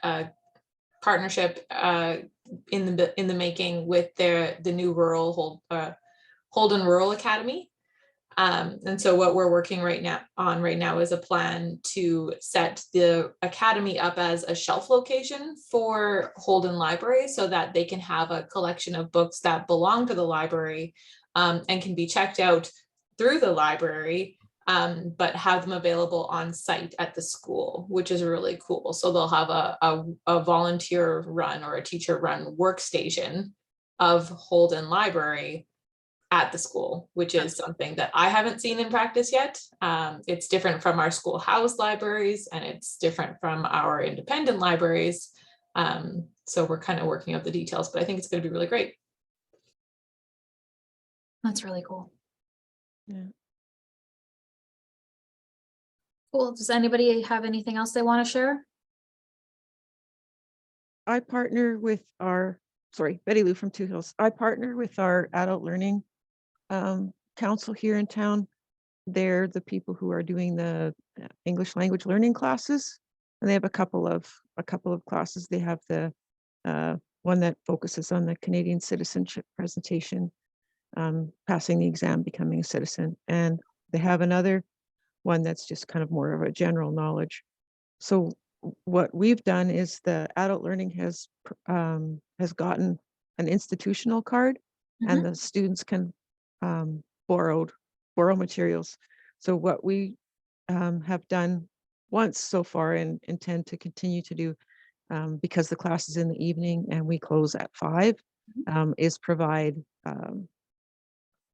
a partnership in the making with the new Holden Rural Academy. And so what we're working right now is a plan to set the academy up as a shelf location for Holden Library, so that they can have a collection of books that belong to the library and can be checked out through the library, but have them available on site at the school, which is really cool. So they'll have a volunteer run or a teacher run workstation of Holden Library at the school, which is something that I haven't seen in practice yet. It's different from our schoolhouse libraries, and it's different from our independent libraries. So we're kind of working out the details, but I think it's going to be really great. That's really cool. Yeah. Cool. Does anybody have anything else they want to share? I partner with Betty Lou from Two Hills. I partner with our adult learning council here in town. They're the people who are doing the English language learning classes. And they have a couple of classes. They have the one that focuses on the Canadian citizenship presentation, passing the exam, becoming a citizen. And they have another one that's just kind of more of a general knowledge. So what we've done is the adult learning has gotten an institutional card, and the students can borrow materials. So what we have done once so far and intend to continue to do, because the class is in the evening and we close at 5, is provide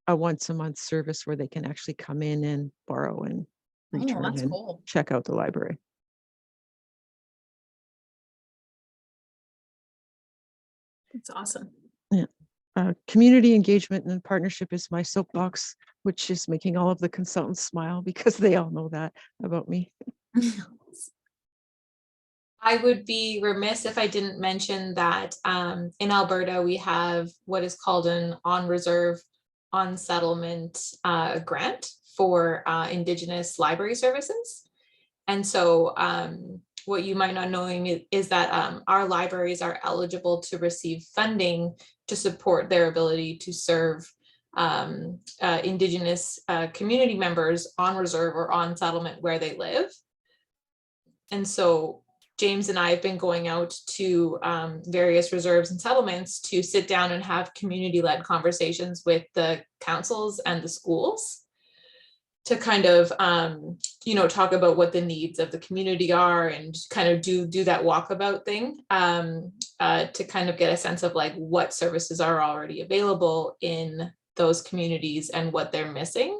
a once a month service where they can actually come in and borrow and return that's and cool. check out the library. That's awesome. Community engagement and partnership is my soapbox, which is making all of the consultants smile because they all know that about me. I would be remiss if I didn't mention that in Alberta, we have what is called an on reserve, on settlement grant for Indigenous library services. And so what you might not knowing is that our libraries are eligible to receive funding to support their ability to serve Indigenous community members on reserve or on settlement where they live. And so James and I have been going out to various reserves and settlements to sit down and have community-led conversations with the councils and the schools to kind of, talk about what the needs of the community are and kind of do that walkabout thing to kind of get a sense of like what services are already available in those communities and what they're missing.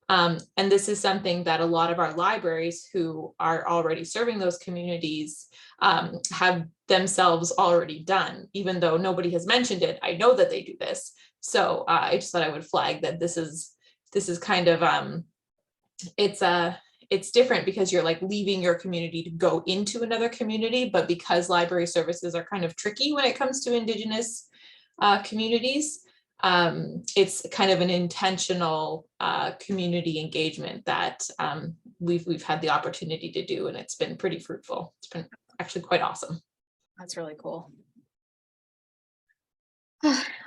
And this is something that a lot of our libraries who are already serving those communities have themselves already done, even though nobody has mentioned it. I know that they do this. So I just thought I would flag that this is kind of, it's different because you're like leaving your community to go into another community, but because library services are kind of tricky when it comes to Indigenous communities, it's kind of an intentional community engagement that we've had the opportunity to do, and it's been pretty fruitful. It's been actually quite awesome. That's really cool.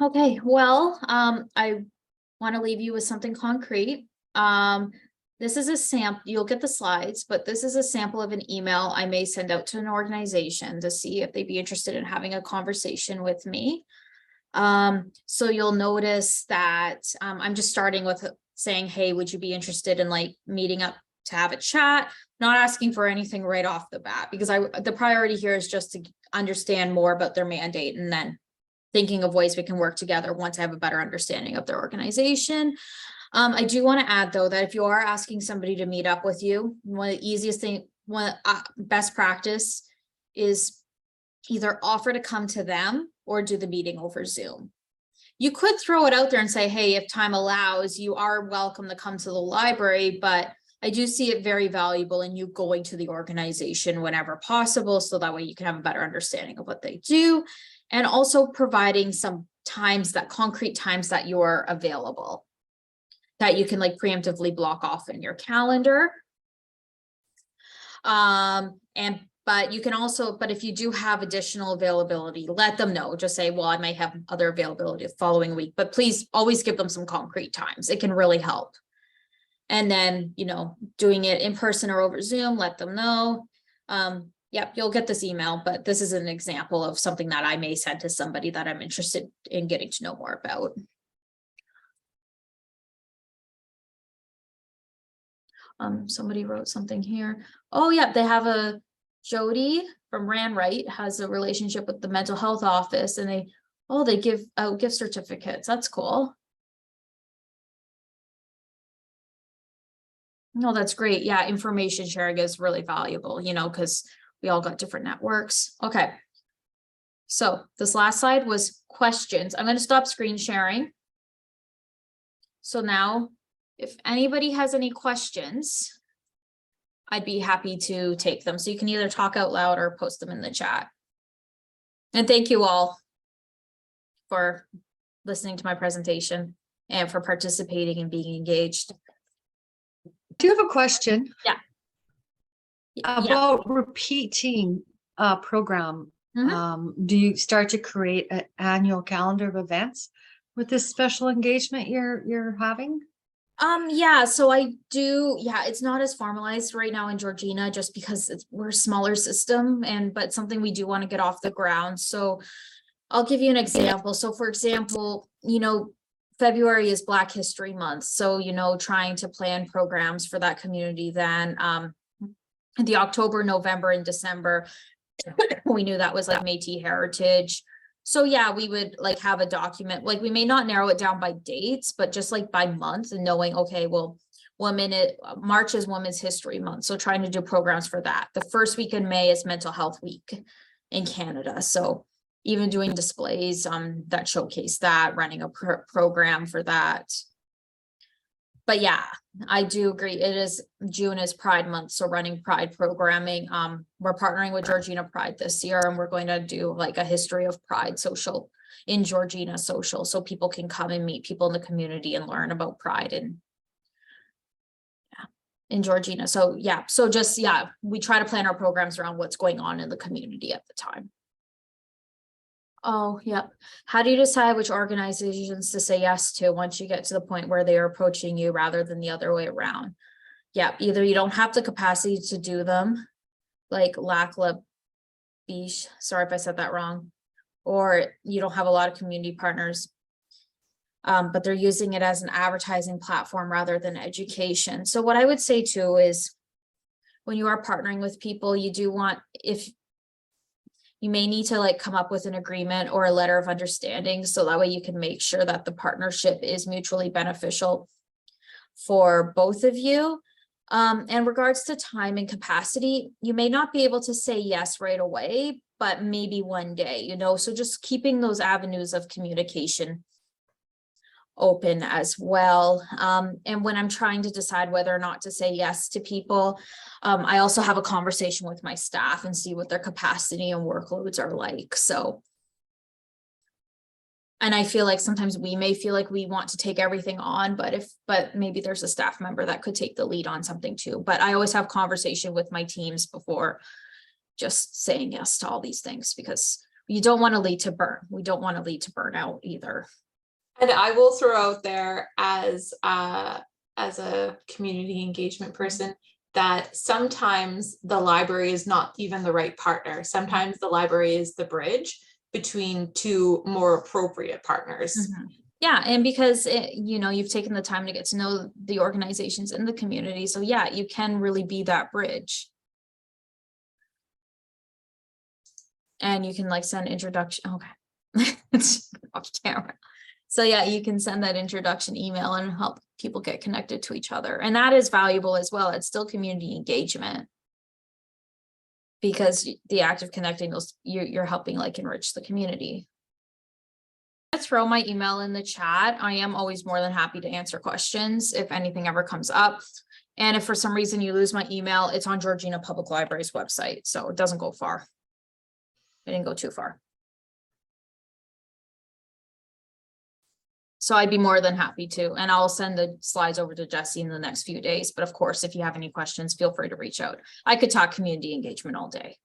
Okay, well, I want to leave you with something concrete. This is a sample, you'll get the slides, but this is a sample of an email I may send out to an organization to see if they'd be interested in having a conversation with me. So you'll notice that I'm just starting with saying, hey, would you be interested in like meeting up to have a chat? Not asking for anything right off the bat, because the priority here is just to understand more about their mandate and then thinking of ways we can work together once I have a better understanding of their organization. I do want to add though, that if you are asking somebody to meet up with you, one of the easiest thing, best practice is either offer to come to them or do the meeting over Zoom. You could throw it out there and say, hey, if time allows, you are welcome to come to the library, but I do see it very valuable in you going to the organization whenever possible, so that way you can have a better understanding of what they do, and also providing some times, that concrete times that you're available, that you can like preemptively block off in your calendar. But you can also, but if you do have additional availability, let them know. Just say, well, I might have other availability the following week, but please always give them some concrete times. It can really help. And then, doing it in person or over Zoom, let them know. Yep, you'll get this email, but this is an example of something that I may send to somebody that I'm interested in getting to know more about. Somebody wrote something here. Oh yeah, they have Jody from Ranright has a relationship with the mental health office, and they give out gift certificates. That's cool. No, that's great. Yeah, information sharing is really valuable, because we all got different networks. Okay. So this last slide was questions. I'm going to stop screen sharing. So now, if anybody has any questions, I'd be happy to take them. So you can either talk out loud or post them in the chat. And thank you all for listening to my presentation and for participating and being engaged. Do you have a question? Yeah. Yeah. About repeating a program, Mhm. do you start to create an annual calendar of events with this special engagement you're having? Yeah, so I do, yeah, it's not as formalized right now in Georgina just because we're a smaller system but something we do want to get off the ground. So I'll give you an example. So for example, February is Black History Month. So, trying to plan programs for that community then, the October, November, and December, we knew that was like Métis Heritage. So yeah, we would like have a document, like we may not narrow it down by dates, but just like by month and knowing, okay, well, March is Women's History Month. So trying to do programs for that. The first week in May is Mental Health Week in Canada. So even doing displays that showcase that, running a program for that. But yeah, I do agree. June is Pride Month, so running Pride programming. We're partnering with Georgina Pride this year, and we're going to do like a history of Pride social in Georgina social, so people can come and meet people in the community and learn about Pride in Georgina. So yeah, we try to plan our programs around what's going on in the community at the time. Oh, yep. How do you decide which organizations to say yes to once you get to the point where they are approaching you rather than the other way around? Yeah, either you don't have the capacity to do them, like Lakla Beach, sorry if I said that wrong, or you don't have a lot of community partners, but they're using it as an advertising platform rather than education. So what I would say too is when you are partnering with people, you may need to like come up with an agreement or a letter of understanding. So that way you can make sure that the partnership is mutually beneficial for both of you. In regards to time and capacity, you may not be able to say yes right away, but maybe one day, so just keeping those avenues of communication open as well. And when I'm trying to decide whether or not to say yes to people, I also have a conversation with my staff and see what their capacity and workloads are like. So, and I feel like sometimes we may feel like we want to take everything on, but maybe there's a staff member that could take the lead on something too. But I always have conversation with my teams before just saying yes to all these things, because you don't want to lead to we don't want to lead to burnout either. And I will throw out there as a community engagement person that sometimes the library is not even the right partner. Sometimes the library is the bridge between two more appropriate partners. Mm-hmm. Yeah, and because you've taken the time to get to know the organizations in the community, so yeah, you can really be that bridge. And you can like send introduction. Okay, it's off camera. So yeah, you can send that introduction email and help people get connected to each other. And that is valuable as well. It's still community engagement, because the act of connecting you're helping like enrich the community. Let's throw my email in the chat. I am always more than happy to answer questions if anything ever comes up. And if for some reason you lose my email, it's on Georgina Public Library's website. So it doesn't go far. It didn't go too far. So I'd be more than happy to, and I'll send the slides over to Jesse in the next few days. But of course, if you have any questions, feel free to reach out. I could talk community engagement all day.